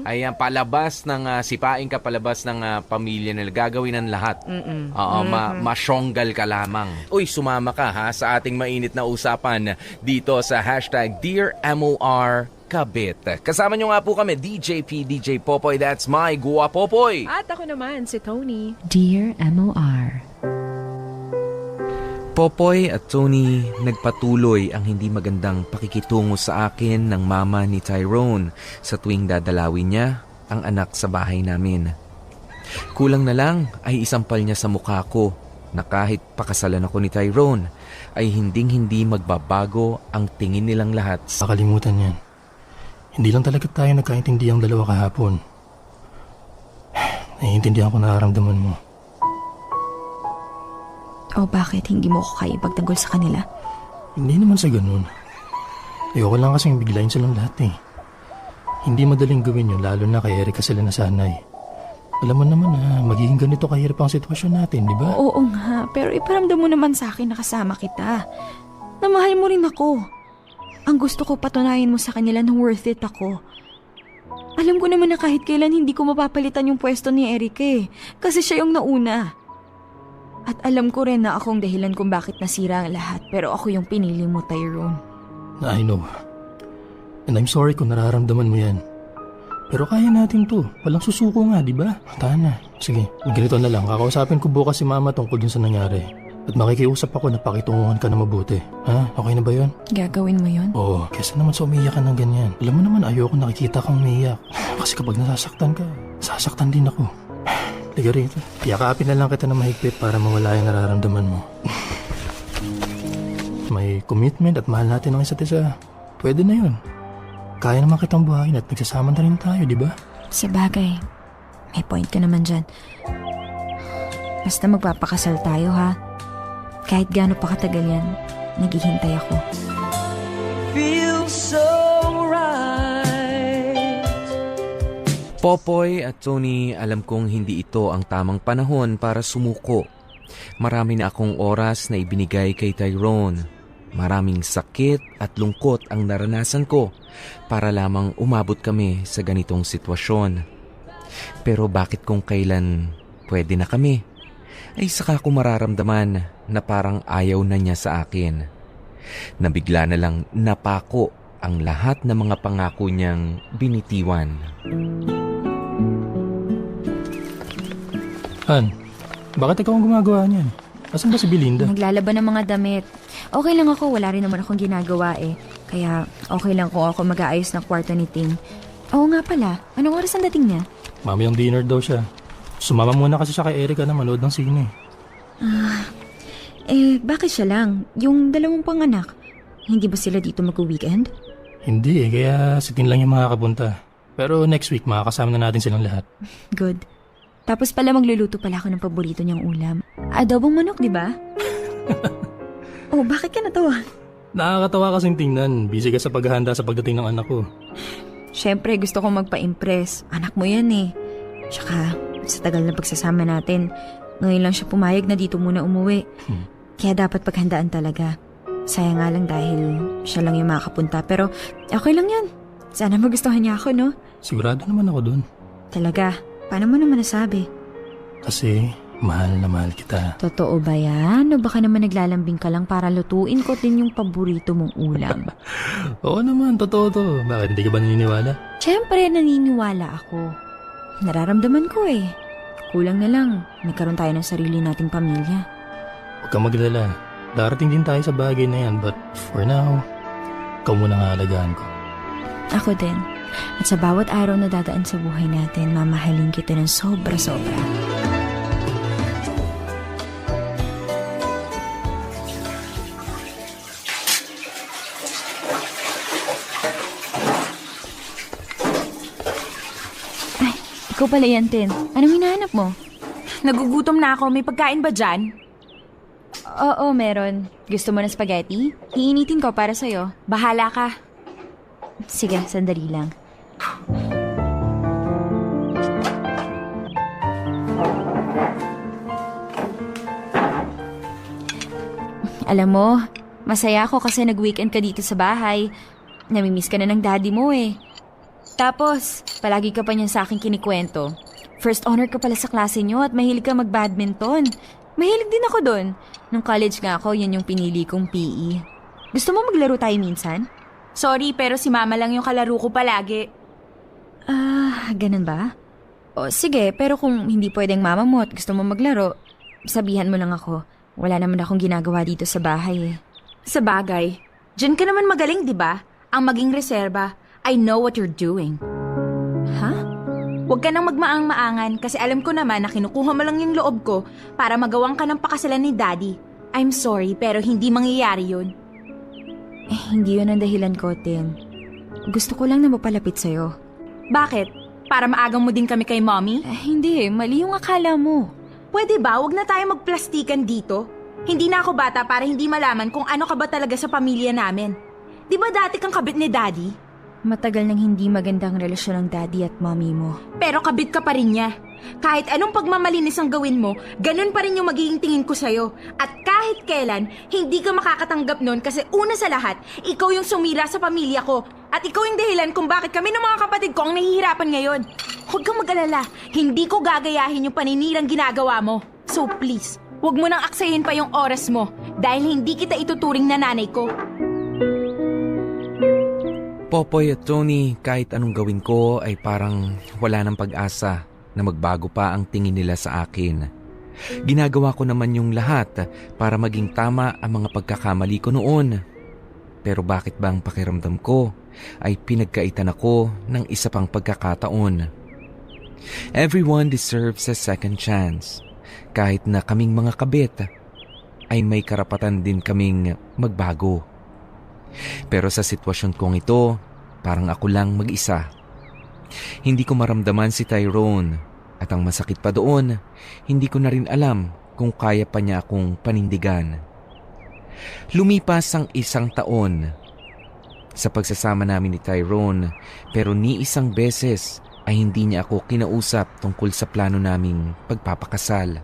[SPEAKER 4] Ayan, palabas ng sipain ka, palabas ng pamilya nila. Gagawin ng lahat. Masyonggal ka lamang. Uy, sumama ka sa ating mainit na usapan dito sa #Dear MOR Kabit. Kasama nyo nga po kami, DJ P, DJ Popoy, that's my Gua Popoy.
[SPEAKER 7] At ako naman, si Tony.
[SPEAKER 6] Dear MOR.
[SPEAKER 4] Popoy at Tony, nagpatuloy ang hindi magandang pakikitungo sa akin ng mama ni Tyrone sa tuwing dadalawin niya ang anak sa bahay namin. Kulang na lang ay isampal niya sa mukha ko na kahit pakasalan ako ni Tyrone ay hinding-hindi magbabago ang tingin nilang lahat.
[SPEAKER 3] Nakalimutan yan. Hindi lang talaga tayo nagkaintindi ang dalawa kahapon. Naiintindihan ko nararamdaman mo.
[SPEAKER 5] O bakit hindi mo ko kaya ipagtanggol sa kanila?
[SPEAKER 3] Hindi naman sa ganun. Ayoko lang kasing biglayin silang lahat eh. Hindi madaling gawin yun, lalo na kay Erica sila nasanay. Alam mo naman na magiging ganito kahirap ang sitwasyon natin, di ba?
[SPEAKER 5] Oo nga, pero iparamdam mo naman sa akin na kasama kita. Na mahal mo rin ako. Ang gusto ko patunayan mo sa kanila na worth it ako. Alam ko naman na kahit kailan hindi ko mapapalitan yung pwesto ni Erica eh. Kasi siya yung nauna. At alam ko rin na akong dahilan kung bakit nasira ang lahat. Pero ako yung pinili mo, Tyrone.
[SPEAKER 3] I know. And I'm sorry kung nararamdaman mo yan. Pero kaya natin to. Walang susuko nga, di ba? Tahan na. Sige, ganito na lang. Kakausapin ko bukas si Mama tungkol dun sa nangyari. At makikiusap ako na pakitunguhan ka na mabuti. Ha? Okay na ba yun?
[SPEAKER 5] Gagawin mo yun?
[SPEAKER 3] Oo, kesa naman sa umiyak ka ng ganyan. Alam mo naman, ayoko nakikita kang umiyak. Kasi kapag nasasaktan ka, sasaktan din ako. Liga rito. Yakapin na lang kita na mahigpit para mawala yung nararamdaman mo. May commitment at mahal natin ang isa't isa. Pwede na yun. Kaya naman kitang buhayin at nagsasama na rin tayo, di ba?
[SPEAKER 5] Sa bagay, may point ka naman dyan. Basta magpapakasal tayo ha. Kahit gaano pa katagal yan, naghihintay ako.
[SPEAKER 4] Popoy at Tony, alam kong hindi ito ang tamang panahon para sumuko. Marami na akong oras na ibinigay kay Tyrone. Maraming sakit at lungkot ang naranasan ko para lamang umabot kami sa ganitong sitwasyon. Pero bakit kung kailan pwede na kami, ay saka ko mararamdaman na parang ayaw na niya sa akin. Nabigla na lang napako ang lahat ng mga pangako niyang binitiwan.
[SPEAKER 3] Han, bakit ikaw ang gumagawa niyan? Asan ba si Belinda?
[SPEAKER 5] Naglalaban ng mga damit. Okay lang ako, wala rin naman akong ginagawa eh. Kaya okay lang kung ako mag-aayos ng kwarto ni Ting. Oo nga pala, anong oras ang dating niya?
[SPEAKER 3] Mamayang dinner daw siya. Sumama muna kasi siya kay Erica na manood ng sine.
[SPEAKER 5] Bakit siya lang? Yung dalawang panganak, hindi ba sila dito mag-weekend?
[SPEAKER 3] Hindi kaya si Tin lang yung makakapunta. Pero next week makakasama na natin silang lahat.
[SPEAKER 5] Good. Tapos pala magluluto pala ako ng paborito niyang ulam. Adobong manok, di ba? Oh, bakit ka natawa?
[SPEAKER 3] Nakakatawa kasing tingnan. Busy ka sa paghahanda sa pagdating ng anak ko.
[SPEAKER 5] Siyempre, gusto kong magpa-impress. Anak mo yan eh. Tsaka, sa tagal na pagsasama natin, ngayon lang siya pumayag na dito muna umuwi. Kaya dapat paghandaan talaga. Sayang nga lang dahil siya lang yung makapunta. Pero okay lang yan. Sana magustuhan niya ako, no?
[SPEAKER 3] Sigurado naman ako dun.
[SPEAKER 5] Talaga? Paano mo naman nasabi?
[SPEAKER 3] Kasi mahal na mahal kita.
[SPEAKER 5] Totoo ba yan? O baka naman naglalambing ka lang para lutuin ko din yung paborito mong ulam?
[SPEAKER 3] Oo naman, totoo to. Bakit hindi ka ba naniniwala?
[SPEAKER 5] Siyempre, naniniwala ako. Nararamdaman ko eh. Kulang na lang, nagkaroon tayo ng sarili nating pamilya.
[SPEAKER 3] Huwag kang maglala. Darating din tayo sa bagay na yan. But for now, ikaw muna nga alagaan ko.
[SPEAKER 5] Ako din. At sa bawat araw na dadaan sa buhay natin, mamahalin kita ng sobra-sobra. Ay, ikaw pala yan, Tin. Anong hinahanap mo?
[SPEAKER 8] Nagugutom na ako. May pagkain ba dyan?
[SPEAKER 5] Oo, meron. Gusto mo ng spaghetti? Iinitin ko para sa'yo.
[SPEAKER 8] Bahala ka.
[SPEAKER 5] Sige, sandali lang. Alam mo, masaya ako kasi nag-weekend ka dito sa bahay. Namimiss ka na ng daddy mo eh. Tapos, palagi ka pa niyan sa akin kinikwento. First honor ka pala sa klase niyo at mahilig ka mag-badminton. Mahilig din ako doon. Nung college nga ako, yan yung pinili kong PE. Gusto mo maglaro tayo minsan?
[SPEAKER 8] Sorry, pero si Mama lang yung kalaro ko palagi.
[SPEAKER 5] Ganun ba? O sige, pero kung hindi pwedeng mama mo at gusto mo maglaro, sabihan mo lang ako. Wala naman akong ginagawa dito sa bahay eh.
[SPEAKER 8] Sa bagay, dyan ka naman magaling, di ba? Ang maging reserba. I know what you're doing.
[SPEAKER 5] Ha?
[SPEAKER 8] Huwag ka nang magmaang-maangan kasi alam ko naman na kinukuha mo lang yung loob ko para magawang ka ng pakasalan ni Daddy. I'm sorry, pero hindi mangyayari yun.
[SPEAKER 5] Hindi yun ang dahilan ko, Tin. Gusto ko lang na mapalapit sa'yo.
[SPEAKER 8] Bakit? Para maagang mo din kami kay mommy?
[SPEAKER 5] Hindi, mali yung akala mo.
[SPEAKER 8] Pwede ba, wag na tayo magplastikan dito? Hindi na ako bata para hindi malaman kung ano ka ba talaga sa pamilya namin. Di ba dati kang kabit ni Daddy?
[SPEAKER 5] Matagal nang hindi magandang relasyon ng daddy at mommy mo.
[SPEAKER 8] Pero kabit ka pa rin niya. Kahit anong pagmamalinis ang gawin mo, ganun pa rin yung magiging tingin ko sa'yo. At kahit kailan, hindi ka makakatanggap nun kasi una sa lahat, ikaw yung sumira sa pamilya ko. At ikaw yung dahilan kung bakit kami ng mga kapatid ko ang nahihirapan ngayon. Huwag kang mag-alala, hindi ko gagayahin yung paninirang ginagawa mo. So please, huwag mo nang aksayin pa yung oras mo dahil hindi kita ituturing na nanay ko.
[SPEAKER 4] Popoy at Tony, kahit anong gawin ko ay parang wala ng pag-asa na magbago pa ang tingin nila sa akin. Ginagawa ko naman yung lahat para maging tama ang mga pagkakamali ko noon. Pero bakit ba ang pakiramdam ko ay pinagkaitan ako ng isa pang pagkakataon? Everyone deserves a second chance. Kahit na kaming mga kabit ay may karapatan din kaming magbago. Pero sa sitwasyon kong ito, parang ako lang mag-isa. Hindi ko maramdaman si Tyrone at ang masakit pa doon, hindi ko na rin alam kung kaya pa niya akong panindigan. Lumipas ang 1 taon sa pagsasama namin ni Tyrone pero ni isang beses ay hindi niya ako kinausap tungkol sa plano naming pagpapakasal.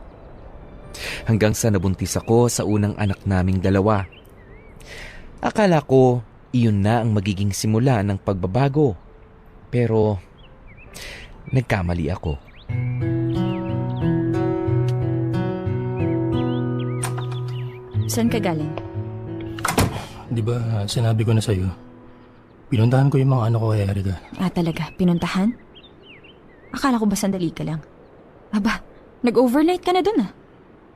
[SPEAKER 4] Hanggang sa nabuntis ako sa unang anak naming 2. Akala ko iyon na ang magiging simula ng pagbabago. Pero nagkamali ako.
[SPEAKER 5] Saan ka galing?
[SPEAKER 3] Di ba sinabi ko na sa'yo? Pinuntahan ko yung mga anak ko kay Erica.
[SPEAKER 5] Talaga, pinuntahan? Akala ko ba sandali ka lang? Aba, nag-overnight ka na dun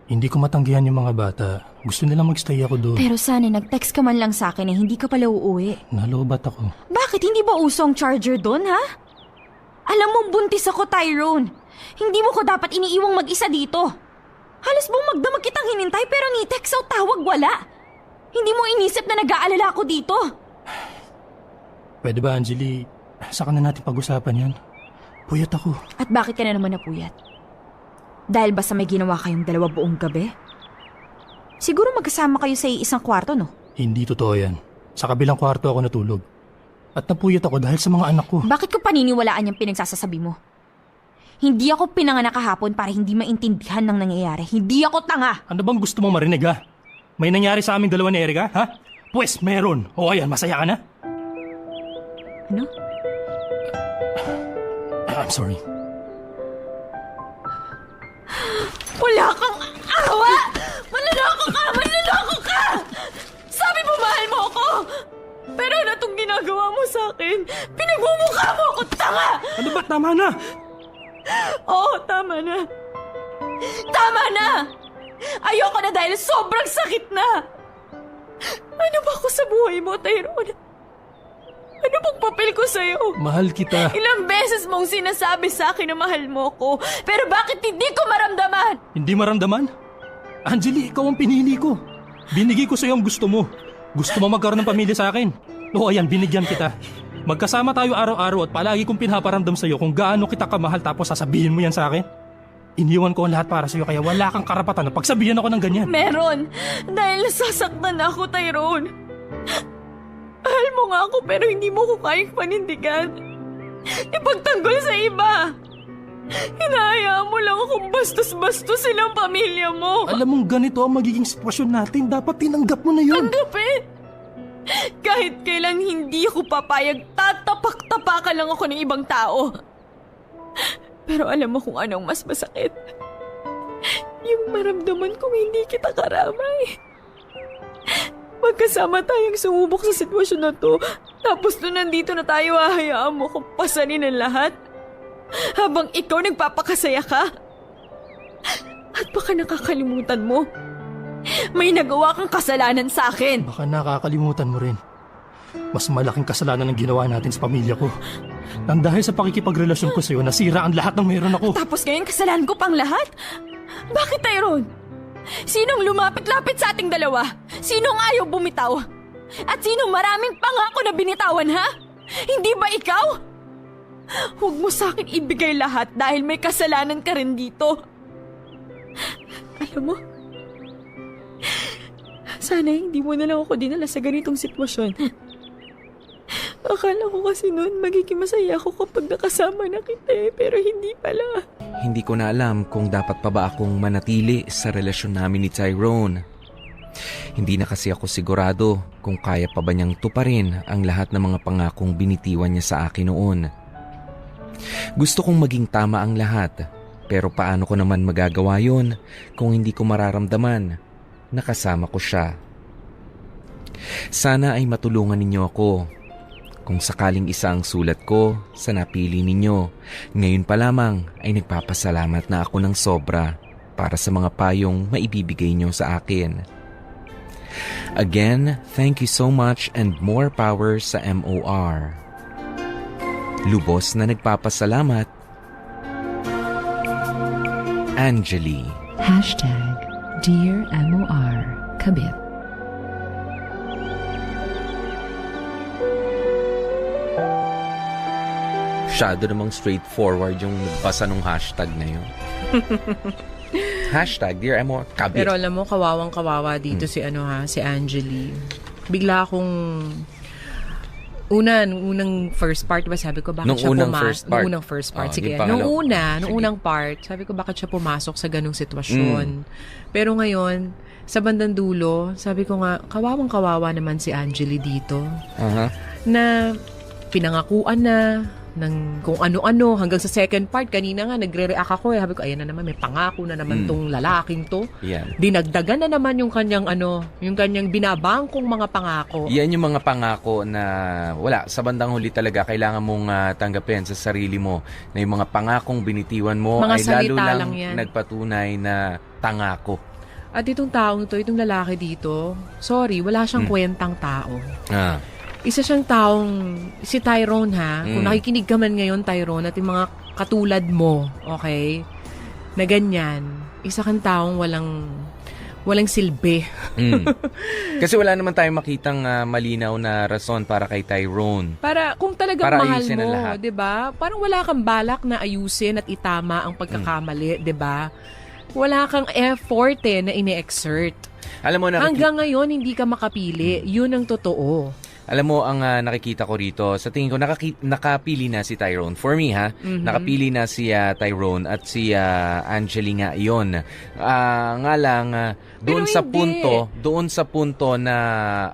[SPEAKER 3] Hindi ko matanggihan yung mga bata. Gusto nilang magstay ako doon.
[SPEAKER 5] Pero sana nag-text ka man lang sa akin na hindi ka pala uuwi.
[SPEAKER 3] Nalobat ako.
[SPEAKER 5] Bakit hindi ba uso ang charger doon, ha? Alam mo, buntis ako, Tyrone. Hindi mo ko dapat iniiwang mag-isa dito. Halos buong magdamag kitang hinintay pero ni text o tawag wala. Hindi mo inisip na nag-aalala ako dito.
[SPEAKER 3] Pwede ba, Anjali? Saka na natin pag-usapan yan. Puyat ako.
[SPEAKER 5] At bakit ka na naman napuyat? Dahil ba sa may ginawa kayong 2 buong gabi? Siguro magkasama kayo sa isang kwarto, no?
[SPEAKER 3] Hindi totoo yan. Sa kabilang kwarto ako natulog. At napuyat ako dahil sa mga anak ko.
[SPEAKER 5] Bakit ko paniniwalaan yung pinagsasasabi mo? Hindi ako pinanganak kahapon para hindi maintindihan ng nangyayari. Hindi ako tanga!
[SPEAKER 3] Ano bang gusto mong marinig, ha? May nangyari sa aming 2 ni Erica, ha? Pues, meron. O ayan, masaya ka na?
[SPEAKER 5] Ano?
[SPEAKER 3] I'm sorry.
[SPEAKER 5] Wala kang awa! Manlaloko ka! Manlaloko ka! Sabi mo mahal mo ako! Pero ano itong ginagawa mo sa akin? Pinagmumukha mo ako, tanga!
[SPEAKER 3] Ano ba? Tama na!
[SPEAKER 5] Oo, tama na. Tama na! Ayoko na dahil sobrang sakit na! Ano ba ako sa buhay mo, Tyrone? Ano bang papel ko sa'yo?
[SPEAKER 3] Mahal kita.
[SPEAKER 5] Ilang beses mong sinasabi sa akin na mahal mo ko, pero bakit hindi ko maramdaman?
[SPEAKER 3] Hindi maramdaman? Anjali, ikaw ang pinili ko. Binigay ko sa'yo ang gusto mo. Gusto mo magkaroon ng pamilya sa akin? Oo, ayan, binigyan kita. Magkasama tayo araw-araw at palagi kong pinaparamdam sa'yo kung gaano kita kamahal tapos sasabihin mo yan sa akin? Iniwan ko ang lahat para sa'yo kaya wala kang karapatan na pagsabihan ako ng ganyan.
[SPEAKER 5] Meron! Dahil nasasaktan ako, Tyrone. Mahal mo nga ako pero hindi mo ko kayang panindigan. Ipagtanggol sa iba. Hinahayaan mo lang akong bastos-bastos silang pamilya mo.
[SPEAKER 3] Alam mong ganito ang magiging sitwasyon natin. Dapat tinanggap mo na yun.
[SPEAKER 5] Tanggapin! Kahit kailan hindi ako papayag, tatapak-tapakan lang ako ng ibang tao. Pero alam mo kung anong mas masakit? Yung maramdaman kong hindi kita karamay. Magkasama tayong sumubok sa sitwasyon na to. Tapos nung nandito na tayo, hahayaan mo kung pasanin ang lahat. Habang ikaw nagpapakasaya ka. At baka nakakalimutan mo. May nagawa kang kasalanan sa akin.
[SPEAKER 3] Baka nakakalimutan mo rin. Mas malaking kasalanan ang ginawa natin sa pamilya ko. Nang dahil sa pakikipagrelasyon ko sa'yo, nasira ang lahat ng meron ako.
[SPEAKER 5] Tapos ngayon kasalanan ko pang lahat? Bakit, Tyrone? Sinong lumapit-lapit sa ating 2? Sinong ayaw bumitaw? At sinong maraming pangako na binitawan, ha? Hindi ba ikaw? Huwag mo sa akin ibigay lahat dahil may kasalanan ka rin dito. Alam mo, sana hindi mo na lang ako dinala sa ganitong sitwasyon. Akala ko kasi noon magiging masaya ako kapag nakasama na kita pero hindi pala.
[SPEAKER 4] Hindi ko na alam kung dapat pa ba akong manatili sa relasyon namin ni Tyrone. Hindi na kasi ako sigurado kung kaya pa ba niyang tuparin ang lahat ng mga pangakong binitiwan niya sa akin noon. Gusto kong maging tama ang lahat, pero paano ko naman magagawa yon kung hindi ko mararamdaman na kasama ko siya? Sana ay matulungan ninyo ako. Kung sakaling isa ang sulat ko sa napili ninyo, ngayon pa lamang ay nagpapasalamat na ako ng sobra para sa mga payong maibibigay nyo sa akin. Again, thank you so much and more power sa MOR. Lubos na nagpapasalamat, Angeli.
[SPEAKER 6] Dear MOR Kabit.
[SPEAKER 4] Masyado namang straightforward yung nagbasa ng hashtag na yun. Hashtag Dear MOR Kabit.
[SPEAKER 7] Pero alam mo, kawawang-kawawa dito si si Angeli. Bigla akong unang first part, ba sabi ko bakit
[SPEAKER 4] Nung
[SPEAKER 7] siya
[SPEAKER 4] unang
[SPEAKER 7] pumasok?
[SPEAKER 4] first part.
[SPEAKER 7] Nung first part,
[SPEAKER 4] Oh,
[SPEAKER 7] sige.
[SPEAKER 4] yung pangalawa.
[SPEAKER 7] Nung
[SPEAKER 4] Sige.
[SPEAKER 7] unang part, sabi ko bakit siya pumasok sa ganung sitwasyon. Pero ngayon, sa bandang dulo, sabi ko nga, kawawang-kawawa naman si Angeli dito.
[SPEAKER 4] Aha.
[SPEAKER 7] Na pinangakuan na ng kung ano-ano hanggang sa second part. Kanina nga, nagre-react ako Sabi ko, ayan na naman, may pangako na naman tong lalaking to.
[SPEAKER 4] Yan.
[SPEAKER 7] Dinagdagan na naman yung kanyang yung kanyang binabangkong mga pangako.
[SPEAKER 4] Yan yung mga pangako na wala, sa bandang huli talaga kailangan mong tanggapin sa sarili mo na yung mga pangakong binitiwan mo
[SPEAKER 7] Mga
[SPEAKER 4] ay lalo
[SPEAKER 7] salita
[SPEAKER 4] lang
[SPEAKER 7] lang yan.
[SPEAKER 4] nagpatunay na tangako.
[SPEAKER 7] At itong taong to, itong lalaki dito, sorry, wala siyang kwentang tao.
[SPEAKER 4] Ah.
[SPEAKER 7] Isa siyang taong, si Tyrone ha, kung nakikinig ka man ngayon Tyrone at yung mga katulad mo, okay, na ganyan, isa kang taong walang silbi.
[SPEAKER 4] Kasi wala naman tayong makitang malinaw na rason para kay Tyrone.
[SPEAKER 7] Para kung talagang
[SPEAKER 4] Para
[SPEAKER 7] mahal
[SPEAKER 4] ayusin ang
[SPEAKER 7] mo,
[SPEAKER 4] lahat.
[SPEAKER 7] 'di ba? Parang wala kang balak na ayusin at itama ang pagkakamali, 'di ba? Wala kang effort na ine-exert.
[SPEAKER 4] Alam mo,
[SPEAKER 7] Hanggang ngayon hindi ka makapili. 'Yun ang totoo.
[SPEAKER 4] Alam mo, ang nakikita ko rito, sa tingin ko, nakapili na si Tyrone. For me, nakapili na si Tyrone at si Angeli nga yun. Nga lang, doon sa punto na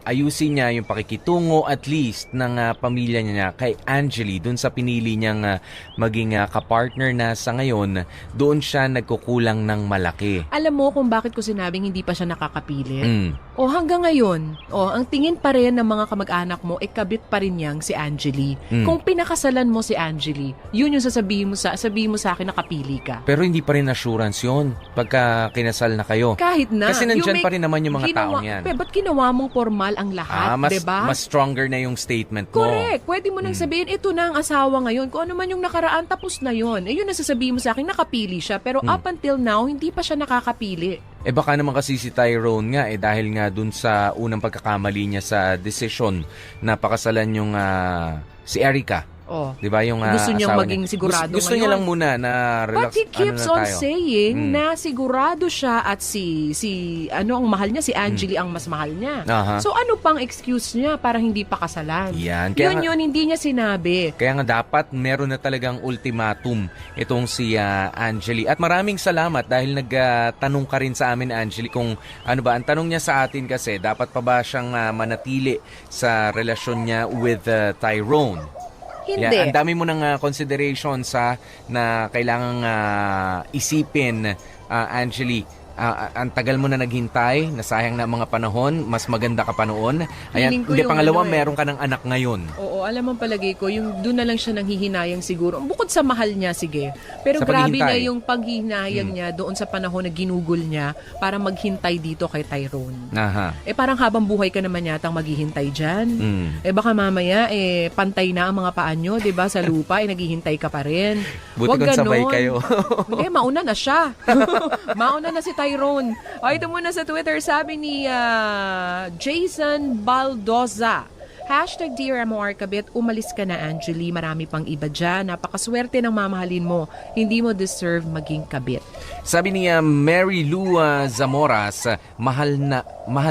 [SPEAKER 4] ayusin niya yung pakikitungo at least ng pamilya niya kay Angeli, doon sa pinili niyang maging kapartner na sa ngayon, doon siya nagkukulang ng malaki.
[SPEAKER 7] Alam mo kung bakit ko sinabing hindi pa siya nakakapili? O hanggang ngayon, ang tingin pa rin ng mga kamag-anak mo, kabit pa rin niyang si Angeli. Kung pinakasalan mo si Angeli, yun yung sasabihin mo sa akin nakapili ka.
[SPEAKER 4] Pero hindi pa rin assurance yun pagka kinasal na kayo.
[SPEAKER 7] Kahit na.
[SPEAKER 4] Kasi nandyan pa rin naman yung mga taong yan.
[SPEAKER 7] Ba't ginawa mong formal ang lahat, diba?
[SPEAKER 4] Mas stronger na yung statement mo.
[SPEAKER 7] Correct. Pwede mo nang sabihin, ito na ang asawa ngayon. Kung ano man yung nakaraan, tapos na yun. Yun ang sasabihin mo sa akin, nakapili siya. Pero up until now, hindi pa siya nakakapili.
[SPEAKER 4] Baka naman kasi si Tyrone nga dahil nga dun sa unang pagkakamali niya sa decision na pakasalan yung si Erica. Di ba yung
[SPEAKER 7] gusto niyang
[SPEAKER 4] asawa
[SPEAKER 7] maging
[SPEAKER 4] niya.
[SPEAKER 7] sigurado
[SPEAKER 4] Gusto niya lang muna na relax.
[SPEAKER 7] But he keeps on
[SPEAKER 4] tayo.
[SPEAKER 7] saying na sigurado siya at si ang mahal niya, si Angeli ang mas mahal niya.
[SPEAKER 4] Aha.
[SPEAKER 7] So ano pang excuse niya para hindi pakasalan?
[SPEAKER 4] Yan. Kaya
[SPEAKER 7] Yun hindi niya sinabi.
[SPEAKER 4] Kaya nga dapat meron na talagang ultimatum itong si Angeli. At maraming salamat dahil nagtanong ka rin sa amin, Angeli, kung ano ba. Ang tanong niya sa atin kasi, dapat pa ba siyang manatili sa relasyon niya with Tyrone?
[SPEAKER 7] Hindi.
[SPEAKER 4] Yeah, ang dami mo ng considerations na kailangang isipin, Angeli. Ang tagal mo na naghintay, nasayang na mga panahon, mas maganda ka pa noon. Ayan,
[SPEAKER 7] Feeling ko
[SPEAKER 4] hindi,
[SPEAKER 7] yung
[SPEAKER 4] pangalawa,
[SPEAKER 7] ano
[SPEAKER 4] meron ka ng anak ngayon.
[SPEAKER 7] Oo, alam mo palagi ko, yung doon na lang siya nanghihinayang siguro. Bukod sa mahal niya, sige. Pero
[SPEAKER 4] Sa
[SPEAKER 7] grabe
[SPEAKER 4] paghihintay.
[SPEAKER 7] na yung paghihinayang niya doon sa panahon na ginugol niya para maghintay dito kay Tyrone.
[SPEAKER 4] Aha.
[SPEAKER 7] Parang habang buhay ka naman yatang maghihintay dyan. Baka mamaya, pantay na ang mga paan nyo, diba? Sa lupa, naghihintay ka pa rin.
[SPEAKER 4] Buti kung sabay kayo.
[SPEAKER 7] Hindi, mauna na siya. Mauna na si Tyrone. Ito muna sa Twitter, sabi ni Jason Baldoza. Hashtag Dear MOR Kabit, umalis ka na, Angeli. Marami pang iba dyan. Napakaswerte ng mamahalin mo. Hindi mo deserve maging kabit.
[SPEAKER 4] Sabi niya Mary Lou Zamoras, mahal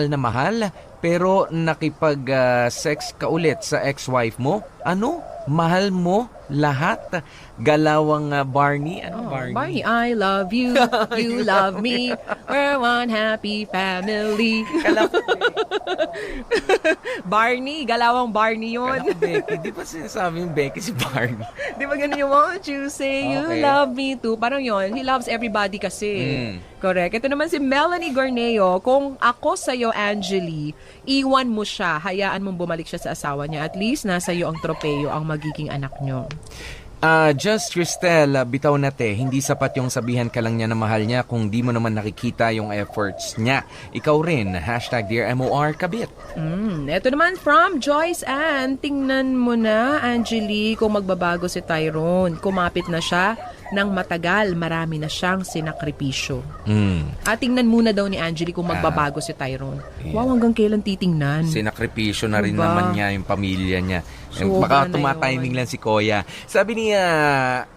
[SPEAKER 4] na mahal, pero nakipag-sex ka ulit sa ex-wife mo? Ano? Mahal mo lahat? Galawang Barney? Ano
[SPEAKER 7] Barney, I love you. You love me. We're one happy family. Barney, galawang Barney yun.
[SPEAKER 4] Kala ko Becky. Di ba sinasabi yung Becky si Barney?
[SPEAKER 7] Di ba ganun yung won't you say you
[SPEAKER 4] Okay.
[SPEAKER 7] love me too? Parang yun, he loves everybody kasi. Correct. Ito naman si Melanie Gorneo. Kung ako sa'yo, Angeli, iwan mo siya, hayaan mong bumalik siya sa asawa niya. At least, nasa iyo ang tropeyo, ang magiging anak niyo.
[SPEAKER 4] Just Cristel, bitaw na te, hindi sapat yung sabihan ka lang niya na mahal niya kung di mo naman nakikita yung efforts niya. Ikaw rin, hashtag Dear MOR Kabit.
[SPEAKER 7] Ito naman from Joyce Ann. Tingnan mo na, Angeli, kung magbabago si Tyrone. Kumapit na siya ng matagal, marami na siyang sinakripisyo. At tingnan muna daw ni Angeli kung magbabago si Tyrone. Wow, hanggang kailan titingnan?
[SPEAKER 4] Sinakripisyo na rin
[SPEAKER 7] Diba?
[SPEAKER 4] naman niya yung pamilya niya.
[SPEAKER 7] Sobra
[SPEAKER 4] Baka
[SPEAKER 7] na
[SPEAKER 4] tumatiming
[SPEAKER 7] yun.
[SPEAKER 4] lang si Koya. Sabi niya,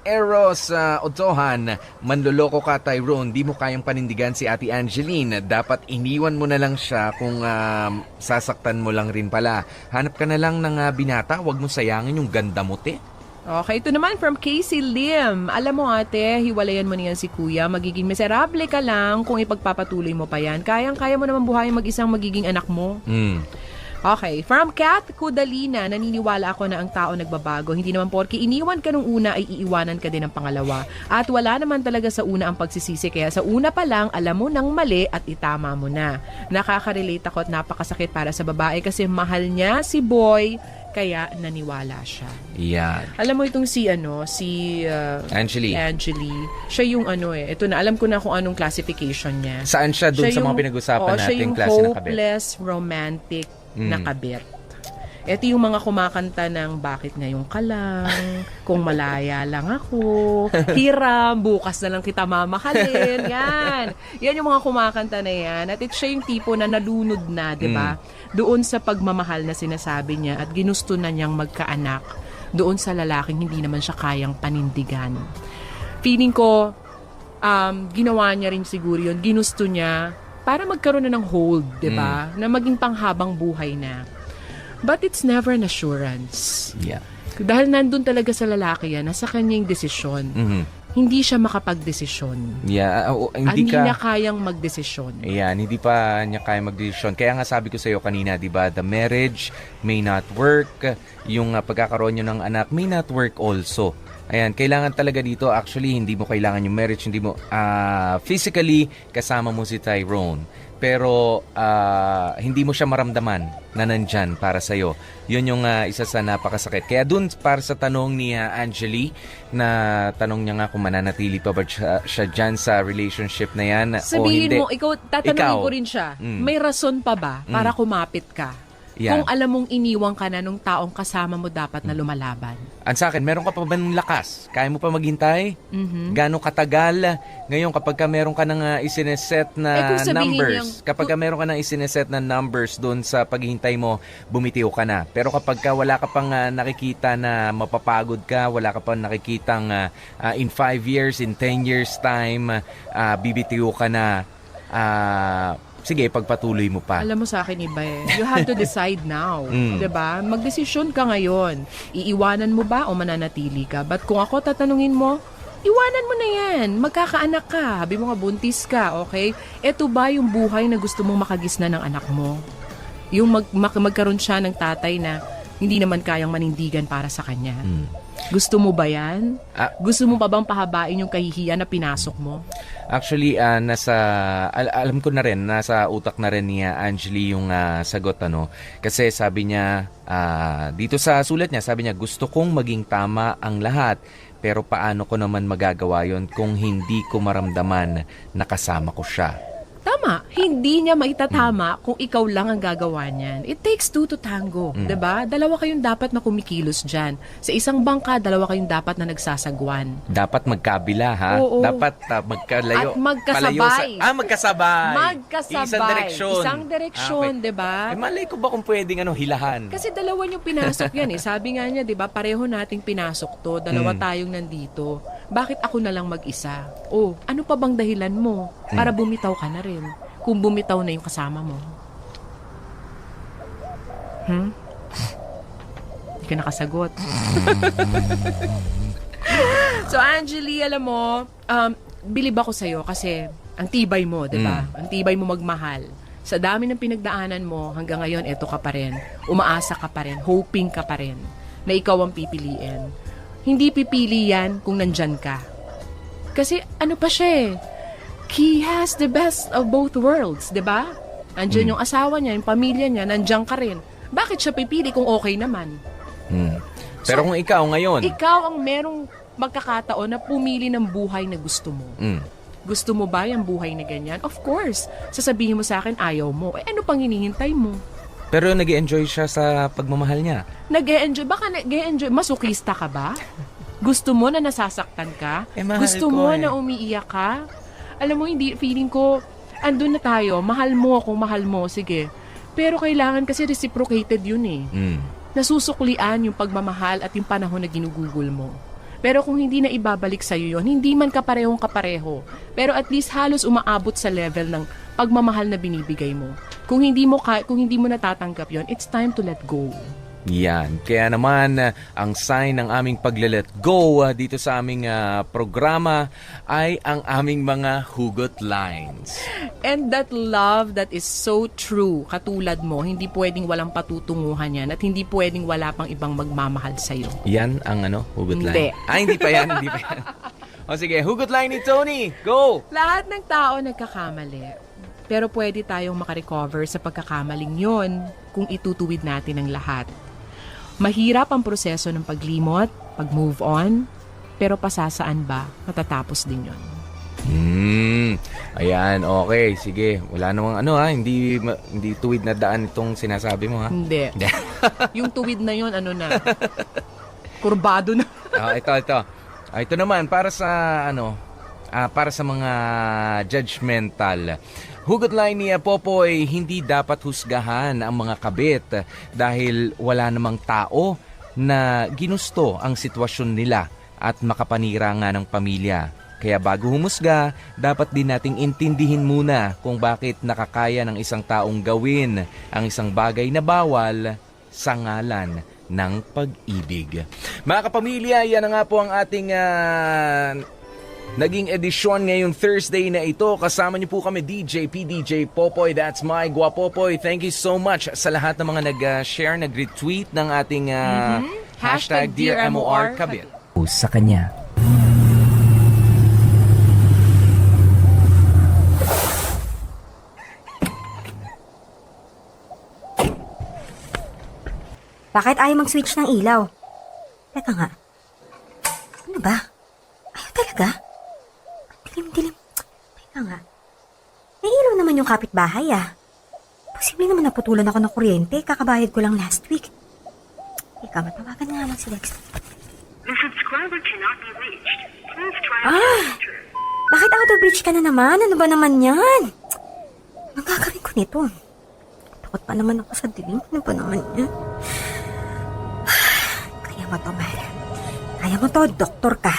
[SPEAKER 4] Eros Otohan, manloloko ka Tyrone, di mo kayang panindigan si Ate Angeline. Dapat iniwan mo na lang siya kung sasaktan mo lang rin pala. Hanap ka na lang ng binata, wag mo sayangin yung ganda mo, te.
[SPEAKER 7] Okay, ito naman from Casey Lim. Alam mo ate, hiwalayan mo niyan si kuya. Magiging miserable ka lang kung ipagpapatuloy mo pa yan. Kayang-kaya mo naman buhayin mag-isang magiging anak mo. Okay, from Kat Kudalina, naniniwala ako na ang tao nagbabago. Hindi naman porke iniwan ka nung una ay iiwanan ka din ng pangalawa. At wala naman talaga sa una ang pagsisisi. Kaya sa una pa lang, alam mo ng mali at itama mo na. Nakaka-relate ako at napakasakit para sa babae kasi mahal niya si boy, kaya naniwala siya.
[SPEAKER 4] Yan.
[SPEAKER 7] Alam mo itong si
[SPEAKER 4] Angeli.
[SPEAKER 7] Siya yung ito na, alam ko na kung anong classification niya.
[SPEAKER 4] Saan siya doon sa mga pinag-usapan nating klase ng kabit?
[SPEAKER 7] Siya yung hopeless romantic na kabit. Ito yung mga kumakanta ng bakit ngayon ka lang, kung malaya lang ako, hiram, bukas na lang kita mamahalin, yan. Yan yung mga kumakanta na yan. At siya yung tipo na nalunod na, di ba? Doon sa pagmamahal na sinasabi niya at ginusto na niyang magkaanak doon sa lalaking hindi naman siya kayang panindigan. Feeling ko, ginawa niya rin siguro yun. Ginusto niya para magkaroon na ng hold, di ba? Na maging panghabang buhay na. But it's never an assurance.
[SPEAKER 4] Yeah.
[SPEAKER 7] Dahil nandun talaga sa lalaki yan, nasa kanya yung desisyon. Hindi siya makapag-desisyon.
[SPEAKER 4] Yeah,
[SPEAKER 7] Hindi niya kayang mag-desisyon.
[SPEAKER 4] Ayan, hindi pa niya kaya mag-desisyon. Kaya nga sabi ko sa iyo kanina, di ba, the marriage may not work. Yung pagkakaroon nyo ng anak may not work also. Ayan, kailangan talaga dito, actually, hindi mo kailangan yung marriage, hindi mo, physically, kasama mo si Tyrone. Pero, hindi mo siya maramdaman na nandyan para sa'yo. Yun yung isa sa napakasakit. Kaya dun, para sa tanong ni Angeli, na tanong niya nga kung mananatili pa ba siya dyan sa relationship na yan,
[SPEAKER 7] Sabihin
[SPEAKER 4] o hindi.
[SPEAKER 7] mo, tatanungin ko rin siya, may rason pa ba para kumapit ka?
[SPEAKER 4] Yan.
[SPEAKER 7] Kung alam mong iniwang ka na nung taong kasama mo dapat na lumalaban.
[SPEAKER 4] Ang sa akin, meron ka pa ba ng lakas? Kaya mo pa maghintay? Gano'ng katagal? Ngayon, kapag ka meron ka ng isineset na numbers, kapag ka meron ka ng isineset na numbers doon sa paghihintay mo, bumitiw ka na. Pero kapag ka wala ka pang nakikita na mapapagod ka, wala ka pang nakikitang in 5 years, in 10 years time, bibitiw ka na, sige, pagpatuloy mo pa.
[SPEAKER 7] Alam mo sa akin iba eh. You have to decide now. 'Di ba? Magdesisyon ka ngayon. Iiwanan mo ba o mananatili ka? But kung ako tatanungin mo, iwanan mo na yan. Magkakaanak ka. Habi mo nga buntis ka, okay? Ito ba yung buhay na gusto mong makagisna ng anak mo? Yung magkaroon siya ng tatay na hindi naman kayang manindigan para sa kanya. Gusto mo ba yan? Gusto mo pa bang pahabain yung kahihiyan na pinasok mo?
[SPEAKER 4] Actually, alam ko na rin, nasa utak na rin ni Angeli yung sagot, ano. Kasi sabi niya, dito sa sulat niya, sabi niya, gusto kong maging tama ang lahat. Pero paano ko naman magagawa yon kung hindi ko maramdaman na kasama ko siya?
[SPEAKER 7] Tama tama. Hindi niya maitatama kung ikaw lang ang gagawa niyan. It takes two to tango, 'di ba? Dalawa kayong dapat na kumikilos diyan. Sa isang bangka, dalawa kayong dapat na nagsasagwan.
[SPEAKER 4] Dapat magkabila, ha?
[SPEAKER 7] Oo.
[SPEAKER 4] Dapat magkalayo.
[SPEAKER 7] At magkasabay.
[SPEAKER 4] Palayo magkasabay.
[SPEAKER 7] Magkasabay.
[SPEAKER 4] Isang direksyon.
[SPEAKER 7] Isang direksyon,
[SPEAKER 4] Okay.
[SPEAKER 7] 'di ba?
[SPEAKER 4] Eh, malay ko ba kung pwedeng hilahan?
[SPEAKER 7] Kasi dalawa niyong pinasok yan eh. Sabi nga niya, 'di ba, pareho nating pinasok 'to. Dalawa tayong nandito. Bakit ako na lang mag-isa? Oh, ano pa bang dahilan mo para bumitaw ka na rin? Kung bumitaw na yung kasama mo. Hindi ka nakasagot. So, Angeli, alam mo, bilib ako sa'yo kasi ang tibay mo, di ba? Ang tibay mo magmahal. Sa dami ng pinagdaanan mo, hanggang ngayon, eto ka pa rin. Umaasa ka pa rin. Hoping ka pa rin na ikaw ang pipiliin. Hindi pipili yan kung nandyan ka. Kasi ano pa siya eh. He has the best of both worlds, di ba? Nandyan yung asawa niya, yung pamilya niya, nandyan ka rin. Bakit siya pipili kung okay naman?
[SPEAKER 4] Pero kung ikaw ngayon...
[SPEAKER 7] Ikaw ang merong magkakataon na pumili ng buhay na gusto mo. Gusto mo ba yung buhay na ganyan? Of course. Sasabihin mo sa akin, ayaw mo. Eh, ano pang hinihintay mo?
[SPEAKER 4] Pero nag-enjoy siya sa pagmamahal niya.
[SPEAKER 7] Nag-e-enjoy? Baka nag-e-enjoy. Masukista ka ba? Gusto mo na nasasaktan ka?
[SPEAKER 4] Mahal
[SPEAKER 7] Gusto
[SPEAKER 4] ko
[SPEAKER 7] mo
[SPEAKER 4] eh.
[SPEAKER 7] na umiiyak ka? Alam mo, hindi, feeling ko, andun na tayo. Mahal mo kung mahal mo, sige. Pero kailangan kasi reciprocated yun eh. Nasusuklian yung pagmamahal at yung panahon na ginugugol mo. Pero kung hindi na ibabalik sa'yo yun, hindi man kaparehong kapareho. Pero at least halos umaabot sa level ng pagmamahal na binibigay mo. Kung hindi mo natatanggap yun, it's time to let go.
[SPEAKER 4] Yan. Kaya naman, ang sign ng aming pagle-let go dito sa aming programa ay ang aming mga hugot lines.
[SPEAKER 7] And that love that is so true, katulad mo, hindi pwedeng walang patutunguhan yan at hindi pwedeng wala pang ibang magmamahal sa'yo.
[SPEAKER 4] Yan ang hugot
[SPEAKER 7] Hindi.
[SPEAKER 4] line. Hindi pa yan, hindi pa yan. O sige, hugot line ni Tony. Go!
[SPEAKER 7] Lahat ng tao nagkakamali. Pero pwede tayong makarecover sa pagkakamaling yon kung itutuwid natin ang lahat. Mahirap ang proseso ng paglimot, pag-move on, pero pasasaan ba, matatapos din yon.
[SPEAKER 4] Ayan, okay, sige. Wala namang hindi tuwid na daan itong sinasabi mo, ha?
[SPEAKER 7] Hindi. Yung tuwid na yon, kurbado na.
[SPEAKER 4] Ito. Ito naman, para sa mga judgmental. Hugot line ni Popoy, hindi dapat husgahan ang mga kabit dahil wala namang tao na ginusto ang sitwasyon nila at makapanira nga ng pamilya. Kaya bago humusga, dapat din nating intindihin muna kung bakit nakakaya ng isang taong gawin ang isang bagay na bawal sa ngalan ng pag-ibig. Mga kapamilya, yan na nga po ang ating naging edisyon ngayong Thursday na ito. Kasama niyo po kami, DJ, PDJ, Popoy, that's my Guapopoy. Thank you so much sa lahat ng mga nag-share, nag-retweet ng ating hashtag Dear MOR Kabit.
[SPEAKER 9] Sa kanya.
[SPEAKER 10] Bakit ayaw mag-switch ng ilaw? Teka nga. Ano ba? Ayaw talaga? Dilim-dilim. Teka nga. May ilaw naman yung kapitbahay Posible naman naputulan ako ng kuryente. Kakabayad ko lang last week. Teka, matawagan nga lang si Dexter.
[SPEAKER 11] The subscriber cannot be reached. Please try later.
[SPEAKER 10] Bakit auto-bridge ka na naman? Ano ba naman yan? Anong gagawin ko nito? Takot pa naman ako sa dilim. Ano ba naman yan? Kaya mo to, Mara. Kaya mo to, doktor ka.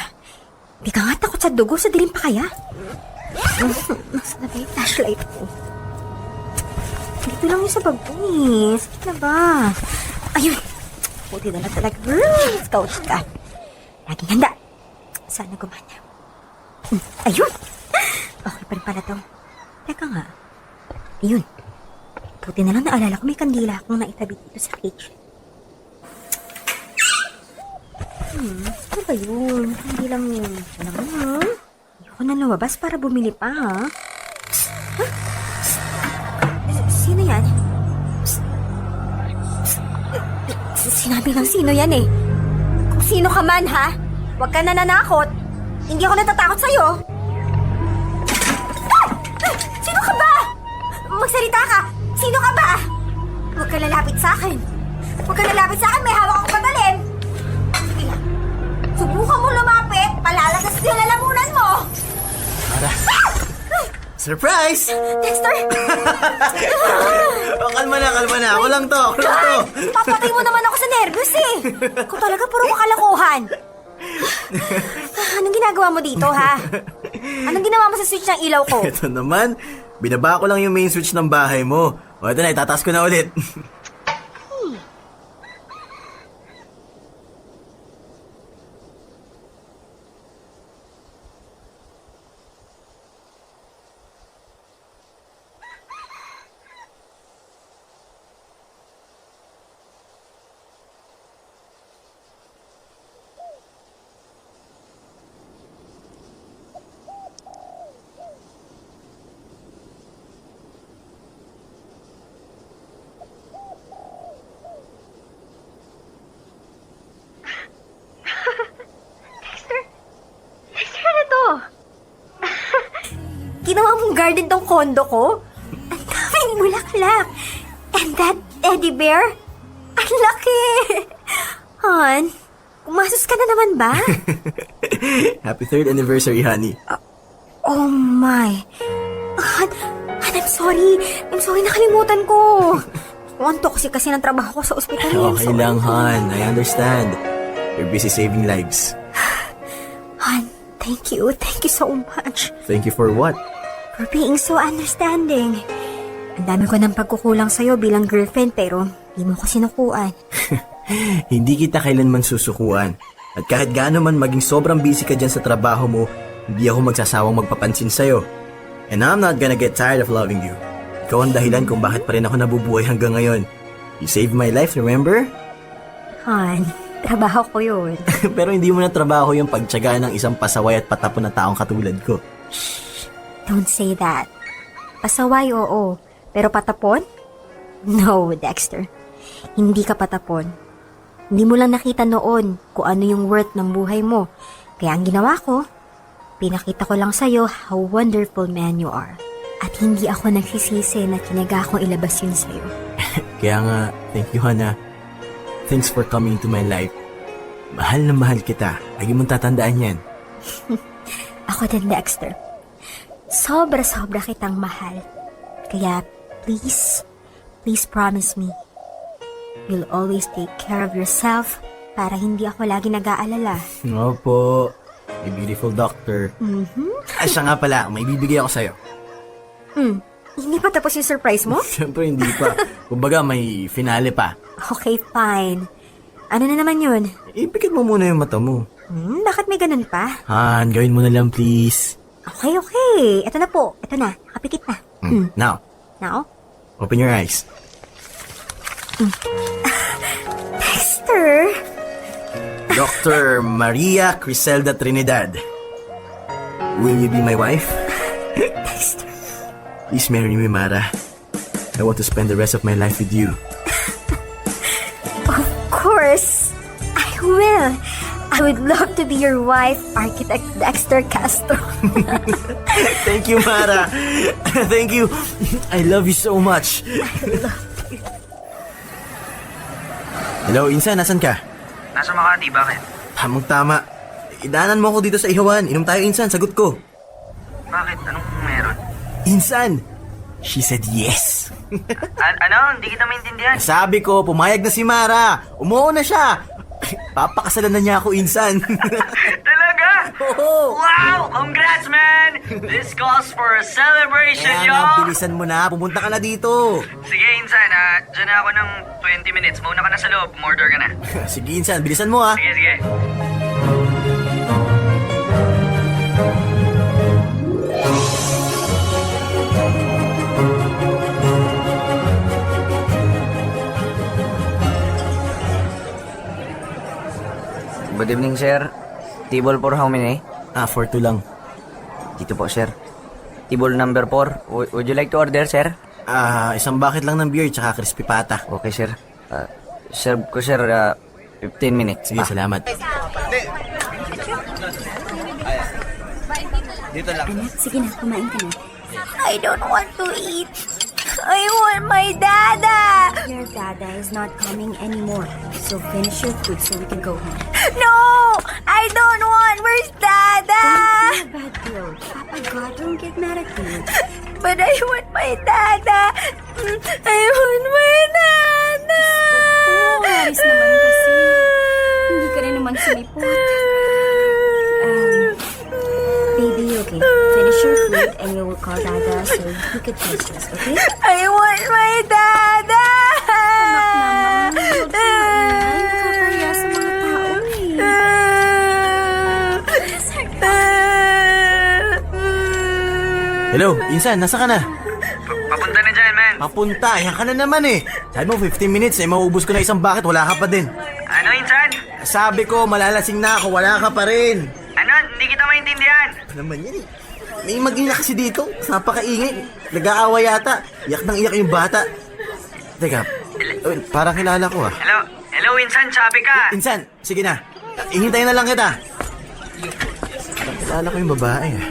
[SPEAKER 10] Hindi ka nga takot sa dugo. Sa dilim pa kaya? Nasa na ba yung flashlight ko? Dito lang yung sa bag ko Sakit na ba? Ayun. Buti na lang talaga. Scout ka. Laging handa. Sana gumana. Ayun! Okay pa rin pala to. Teka nga. Ayun. Buti na lang naalala ko may kandila akong naitabi dito sa kitchen. Ano ba yun? Hindi lang yun. Ano naman Ayoko na lumabas para bumili pa Psst. Huh? Psst. Sino yan? Psst. Sinabi ng sino yan Kung sino ka man huwag ka nananakot. Hindi ako natatakot sa'yo. Sino ka ba?
[SPEAKER 9] Surprise!
[SPEAKER 10] Dexter!
[SPEAKER 9] Oh, kalma na. Ako lang to.
[SPEAKER 10] Papatay mo naman ako sa nervous eh. Ikaw talaga puro kakalokohan. Anong ginagawa mo dito, ha? Anong ginawa mo sa switch ng ilaw ko?
[SPEAKER 9] Ito naman, binaba ko lang yung main switch ng bahay mo. O, ito na, itataas ko na ulit.
[SPEAKER 10] Dexter, ano to? Ginawa mong garden tong kondo ko? Ang daming bulaklak. And that teddy bear? Ang laki. Han, kumasos ka na naman ba?
[SPEAKER 9] Happy 3rd anniversary, honey.
[SPEAKER 10] Oh my. Han, I'm sorry. Nakalimutan ko. Wanto kasi ng trabaho ko sa ospital.
[SPEAKER 9] Okay lang, Han. I understand. You're busy saving lives.
[SPEAKER 10] Han, thank you. Thank you so much.
[SPEAKER 9] Thank you for what?
[SPEAKER 10] For being so understanding. Ang dami ko ng pagkukulang sa'yo bilang girlfriend pero di mo ko sinukuan.
[SPEAKER 9] Hindi kita kailanman susukuan. At kahit gaano man maging sobrang busy ka dyan sa trabaho mo, hindi ako magsasawang magpapansin sa'yo. And I'm not gonna get tired of loving you. Ikaw ang dahilan kung bakit pa rin ako nabubuhay hanggang ngayon. You saved my life, remember?
[SPEAKER 10] Han, trabaho ko yun.
[SPEAKER 9] Pero hindi mo na trabaho yung pagtyagaan ng isang pasaway at patapon na taong katulad ko.
[SPEAKER 10] Don't say that. Pasaway, oo. Pero patapon? No, Dexter. Hindi ka patapon. Hindi mo lang nakita noon kung ano yung worth ng buhay mo. Kaya ang ginawa ko, pinakita ko lang sa'yo how wonderful man you are. At hindi ako nagsisisi na kinaga akong ilabas yun sa'yo.
[SPEAKER 9] Kaya nga, thank you, Hana. Thanks for coming into my life. Mahal na mahal kita. Lagi mong tatandaan yan.
[SPEAKER 10] Ako din, Dexter. Sobra-sobra kitang mahal. Kaya, please promise me, you'll always take care of yourself para hindi ako lagi nag-aalala.
[SPEAKER 9] Opo. A beautiful doctor. Ay, siya nga pala. May bibigay ako sa'yo.
[SPEAKER 10] Hindi pa tapos yung surprise mo?
[SPEAKER 9] Siyempre, hindi pa. Kumbaga, may finale pa.
[SPEAKER 10] Okay, fine. Ano na naman yun?
[SPEAKER 9] Ipikit mo muna yung mata mo.
[SPEAKER 10] Bakit may ganun pa?
[SPEAKER 9] Han, gawin mo na lang, please.
[SPEAKER 10] Okay. Ito na po. Ito na. Nakapikit na.
[SPEAKER 9] Now,
[SPEAKER 10] Now?
[SPEAKER 9] open your eyes.
[SPEAKER 10] Dexter!
[SPEAKER 9] Dr. Maria Criselda Trinidad. Will you be my wife?
[SPEAKER 10] Dexter.
[SPEAKER 9] Please marry me, Mara. I want to spend the rest of my life with you.
[SPEAKER 10] Of course. I will. I would love to be your wife, Architect Dexter Castro.
[SPEAKER 9] Thank you, Mara. Thank you. I love you so much. Hello, Insan. Nasaan ka?
[SPEAKER 12] Nasa Makati, bakit?
[SPEAKER 9] Tamang-tama. Idaanan mo ako dito sa Ihawan. Inom tayo, Insan. Sagot ko.
[SPEAKER 12] Bakit? Anong meron?
[SPEAKER 9] Insan! She said yes.
[SPEAKER 12] Ano? Hindi kita maintindihan.
[SPEAKER 9] Sabi ko, pumayag na si Mara. Umuo na siya. Papakasalan na niya ako, Insan.
[SPEAKER 12] Talaga?
[SPEAKER 9] Oo.
[SPEAKER 12] Wow! Congrats, man! This calls for a celebration,
[SPEAKER 9] Kaya
[SPEAKER 12] yo!
[SPEAKER 9] nga, bilisan mo na. Pumunta ka na dito.
[SPEAKER 12] Sige, Insan. Diyan na ako ng 20 minutes. Mauna ka na sa loob. Order ka na.
[SPEAKER 9] Sige, Insan. Bilisan mo, ha.
[SPEAKER 12] Sige.
[SPEAKER 13] Good evening, sir. Table for how many?
[SPEAKER 9] For 2 lang.
[SPEAKER 13] Dito po, sir. Table number 4. Would you like to order, sir?
[SPEAKER 9] Isang bucket lang ng beer tsaka crispy pata.
[SPEAKER 13] Okay, sir. Serve ko, sir, 15 minutes.
[SPEAKER 9] Sige, salamat.
[SPEAKER 13] Dito lang.
[SPEAKER 10] Anak, sige na. Kumain ka na. I don't want to eat. I want my dada! Your dada is not coming anymore. So finish your food so we can go home. No! I don't want
[SPEAKER 8] on, where's Dada?
[SPEAKER 10] Don't be a bad girl. Papa God, don't get mad at me.
[SPEAKER 8] But I want my Dada. I want my Dada.
[SPEAKER 10] Oh, Aris naman kasi. Hindi ka rin naman sumipot. Baby, okay. Finish your food and we will call Dada so he could trust us, okay?
[SPEAKER 8] I want my Dada.
[SPEAKER 10] Anak naman, huwag ka maingay. Nakakaya sa mga tao
[SPEAKER 9] Hello, Insan, nasa ka na?
[SPEAKER 12] Papunta na dyan, man.
[SPEAKER 9] Papunta, yan ka na naman eh. Sabi mo 15 minutes eh, maubos ko na isang bucket, wala ka pa din.
[SPEAKER 12] Ano, Insan?
[SPEAKER 9] Sabi ko, malalasing na ako, wala ka pa rin.
[SPEAKER 12] Ano? Hindi kita maintindihan.
[SPEAKER 9] Ano naman yan eh? May mag-ina kasi dito, napakaingay. Nag-aawa yata, iyak nang iyak yung bata. Teka, parang kilala ko ah.
[SPEAKER 12] Hello? Hello, Insan, sabi ka.
[SPEAKER 9] Insan, sige na. Ihintayin na lang kita. Parang kilala ko yung babae ah.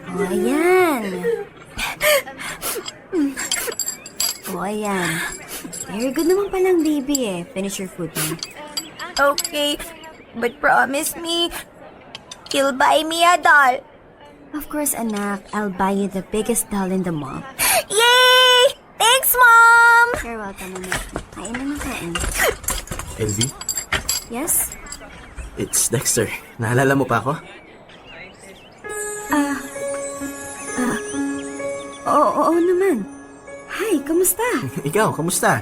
[SPEAKER 10] Oh, ayan. Oh, ayan. Very good naman palang, baby eh. Finish your food na.
[SPEAKER 8] Okay, but promise me, you'll buy me a doll.
[SPEAKER 10] Of course, anak. I'll buy you the biggest doll in the mall.
[SPEAKER 8] Yay! Thanks, Mom!
[SPEAKER 10] You're welcome, anak. Kain na ng kain.
[SPEAKER 9] LV,
[SPEAKER 10] Yes?
[SPEAKER 9] it's Dexter. Naalala mo pa ako?
[SPEAKER 10] Oo naman. Hi, kamusta?
[SPEAKER 9] Ikaw, kamusta?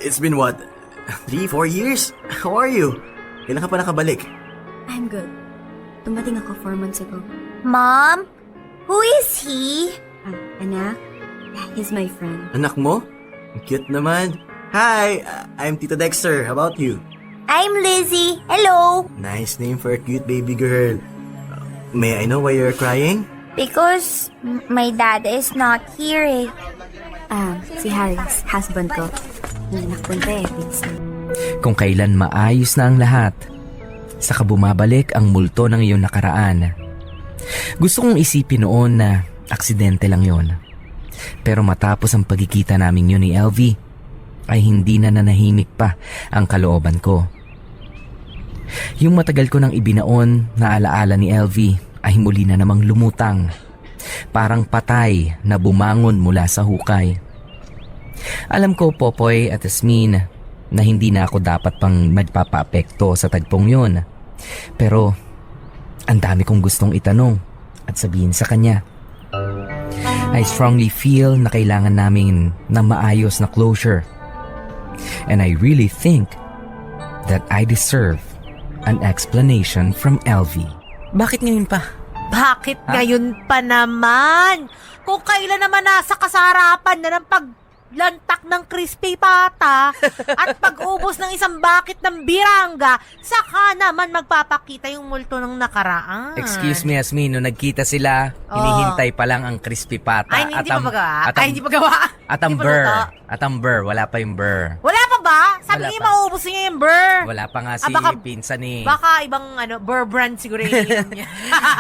[SPEAKER 9] It's been what? 3-4 years? How are you? Kailan ka pa nakabalik?
[SPEAKER 10] I'm good. Tumating ako 4 months ago.
[SPEAKER 8] Mom, who is he?
[SPEAKER 10] Anak, he's my friend.
[SPEAKER 9] Anak mo? Ang cute naman. Hi, I'm Tito Dexter. How about you?
[SPEAKER 8] I'm Lizzie. Hello.
[SPEAKER 9] Nice name for a cute baby girl. May I know why you're crying?
[SPEAKER 8] Because my dad is not here eh.
[SPEAKER 10] Si Harris, husband ko. Hindi nakapunta eh, minsan.
[SPEAKER 4] Kung kailan maayos na ang lahat, saka bumabalik ang multo ng iyong nakaraan. Gusto kong isipin noon na aksidente lang yon. Pero matapos ang pagkikita namin yun ni LV, ay hindi na nanahimik pa ang kalooban ko. Yung matagal ko nang ibinaon na alaala ni LV ay muli na namang lumutang. Parang patay na bumangon mula sa hukay. Alam ko, Popoy at Asmin, na hindi na ako dapat pang magpapaapekto sa tagpong yun. Pero, ang dami kong gustong itanong at sabihin sa kanya. I strongly feel na kailangan namin ng maayos na closure. And I really think that I deserve an explanation from LV. Bakit ngayon pa?
[SPEAKER 14] Bakit ngayon pa naman? Kung kailan naman nasa kasarapan na ng paglantak ng crispy pata at pag-ubos ng isang bakit ng biranga, saka naman magpapakita yung multo ng nakaraan.
[SPEAKER 4] Excuse me, Asmin, nung nagkita sila, hinihintay pa lang ang crispy pata.
[SPEAKER 14] Ay, hindi pa magawa. Hindi pa gawa.
[SPEAKER 4] At ang burr. At ang burr. Wala pa yung burr.
[SPEAKER 14] Wala pa ba? Sabi
[SPEAKER 4] Wala
[SPEAKER 14] niya
[SPEAKER 4] pa.
[SPEAKER 14] maubos niya yung burr.
[SPEAKER 4] Wala pa nga si
[SPEAKER 14] baka-
[SPEAKER 4] pinsan ni...
[SPEAKER 14] Baka ibang burr brand siguro yung niya.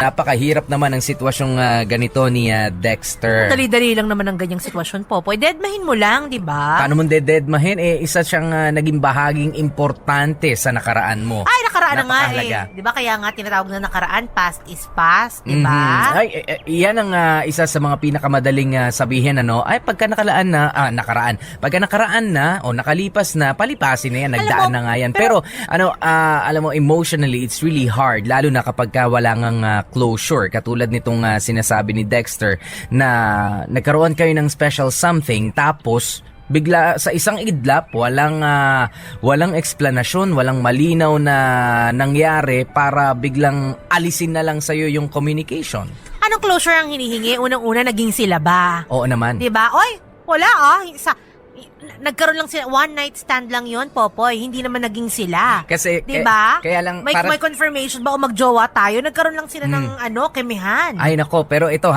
[SPEAKER 4] Napakahirap naman ang sitwasyong ganito ni Dexter.
[SPEAKER 14] Dali-dali lang naman ang ganyang sitwasyon, Popoy. Deadmahin mo lang, di ba?
[SPEAKER 4] Paano mong dededmahin? Isa siyang naging bahaging importante sa nakaraan mo.
[SPEAKER 14] Ay, nakaraan na nga
[SPEAKER 4] Napakahalaga.
[SPEAKER 14] eh. Di ba kaya nga tinatawag na nakaraan, past is past, di ba?
[SPEAKER 4] Ay, iyan ang isa sa mga pinakamadaling sabihin, ano? Ay, pagka Pagka nakaraan na o nakalipas na, palipasin na yan, nagdaan na nga yan. Pero alam mo, emotionally, it's really hard, lalo na kapag wala ngang closure. Katulad nitong sinasabi ni Dexter na nagkaroon kayo ng special something, tapos bigla sa isang idlap, walang explanation, walang malinaw na nangyari para biglang alisin na lang sa'yo yung communication.
[SPEAKER 14] Anong closure ang hinihingi? Unang-una, naging sila ba?
[SPEAKER 4] Oo naman.
[SPEAKER 14] Diba? Oy, wala nagkaroon lang sila, one night stand lang yon, Popoy. Hindi naman naging sila.
[SPEAKER 4] Kasi,
[SPEAKER 14] diba?
[SPEAKER 4] Kaya lang,
[SPEAKER 14] may confirmation ba o magjowa tayo? Nagkaroon lang sila ng kemihan.
[SPEAKER 4] Ay nako, pero ito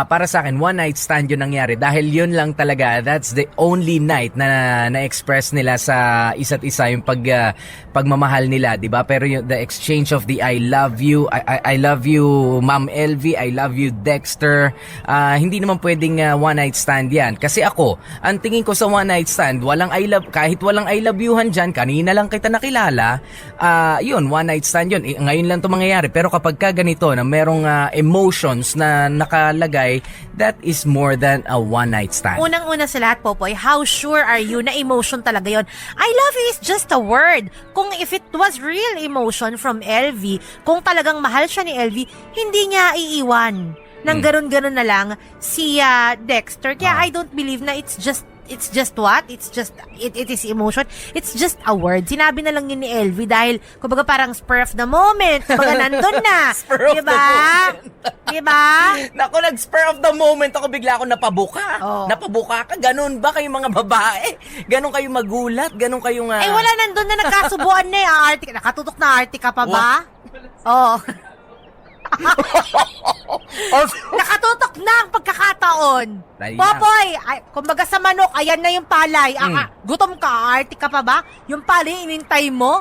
[SPEAKER 4] para sa akin, one night stand yung nangyari. Dahil yun lang talaga, that's the only night na na-express nila sa isa't isa yung pagmamahal nila, di ba? Pero yung, the exchange of the I love you, I love you, Ma'am LV, I love you, Dexter, hindi naman pwedeng one night stand yan. Kasi ako, ang tingin ko sa one
[SPEAKER 15] one night stand, kahit walang I love youhan dyan, kanina lang kita nakilala, yun, one night stand yun. Ngayon lang to mangyayari. Pero kapag ka ganito na merong emotions na nakalagay, that is more than a one night stand.
[SPEAKER 14] Unang-una sa lahat, Popoy, how sure are you na emotion talaga yon? I love you is just a word. Kung if it was real emotion from LV, kung talagang mahal siya ni LV, hindi niya iiwan nang ganun-ganun na lang si Dexter. Kaya I don't believe na it is emotion. It's just a word. Sinabi na lang yun ni LV dahil kumbaga parang spur of the moment. Kumbaga nandun na.
[SPEAKER 15] Spur of the moment.
[SPEAKER 14] Diba?
[SPEAKER 15] Naku, nag-spur of the moment ako, bigla ako napabuka. Napabuka ka? Ganun ba kayong mga babae? Ganun kayo magulat? Ganun kayong...
[SPEAKER 14] wala nandun na nagkasubuan na nakatutok na Artica pa ba? Nakatutok na ang pagkakataon. Popoy, kumbaga sa manok, ayan na yung palay. Gutom ka, Artica pa ba? Yung palay, inintay mo?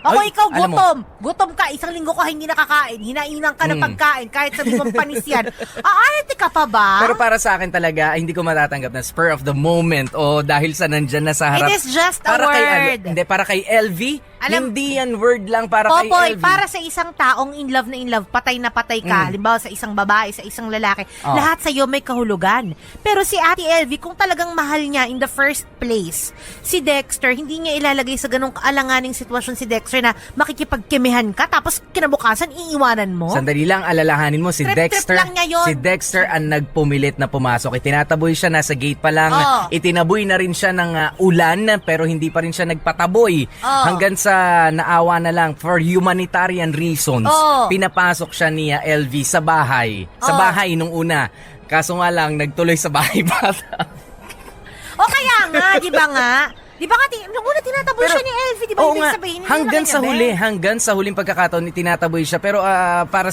[SPEAKER 14] Ikaw gutom. Gutom ka, isang linggo ka hindi nakakain. Hinainan ka ng pagkain, kahit sabi mong panis yan. Artica pa ba?
[SPEAKER 15] Pero para sa akin talaga, hindi ko matatanggap na spur of the moment o dahil sa nandyan na sa harap.
[SPEAKER 14] It is just a word.
[SPEAKER 15] Para kay LV, hindi yan word lang para kay
[SPEAKER 14] Popoy,
[SPEAKER 15] LV.
[SPEAKER 14] para sa isang taong in love na in love, patay na patay ka. Halimbawa sa isang babae, sa isang lalaki, lahat sa iyo may kahulugan. Pero si Ate LV, kung talagang mahal niya in the first place, si Dexter, hindi niya ilalagay sa ganong kaalanganing sitwasyon si Dexter na makikipagkimihan ka, tapos kinabukasan iiwanan mo.
[SPEAKER 15] Sandali lang, alalahanin mo, si Dexter,
[SPEAKER 14] lang niya yun.
[SPEAKER 15] si Dexter ang nagpumilit na pumasok. Itinataboy siya, nasa gate pa lang. Itinaboy na rin siya ng ulan, pero hindi pa rin siya nagpataboy. Hanggang sa naawa na lang, for humanitarian reasons, pinapasok siya ni LV sa bahay. Sa bahay nung una. Kaso nga lang, nagtuloy sa bahay bata.
[SPEAKER 14] Kaya nga, di ba nga? Di ba nga, nung una tinataboy siya ni LV, di ba? Ibig sabihin,
[SPEAKER 15] hanggang sa huling pagkakataon, tinataboy siya. Pero para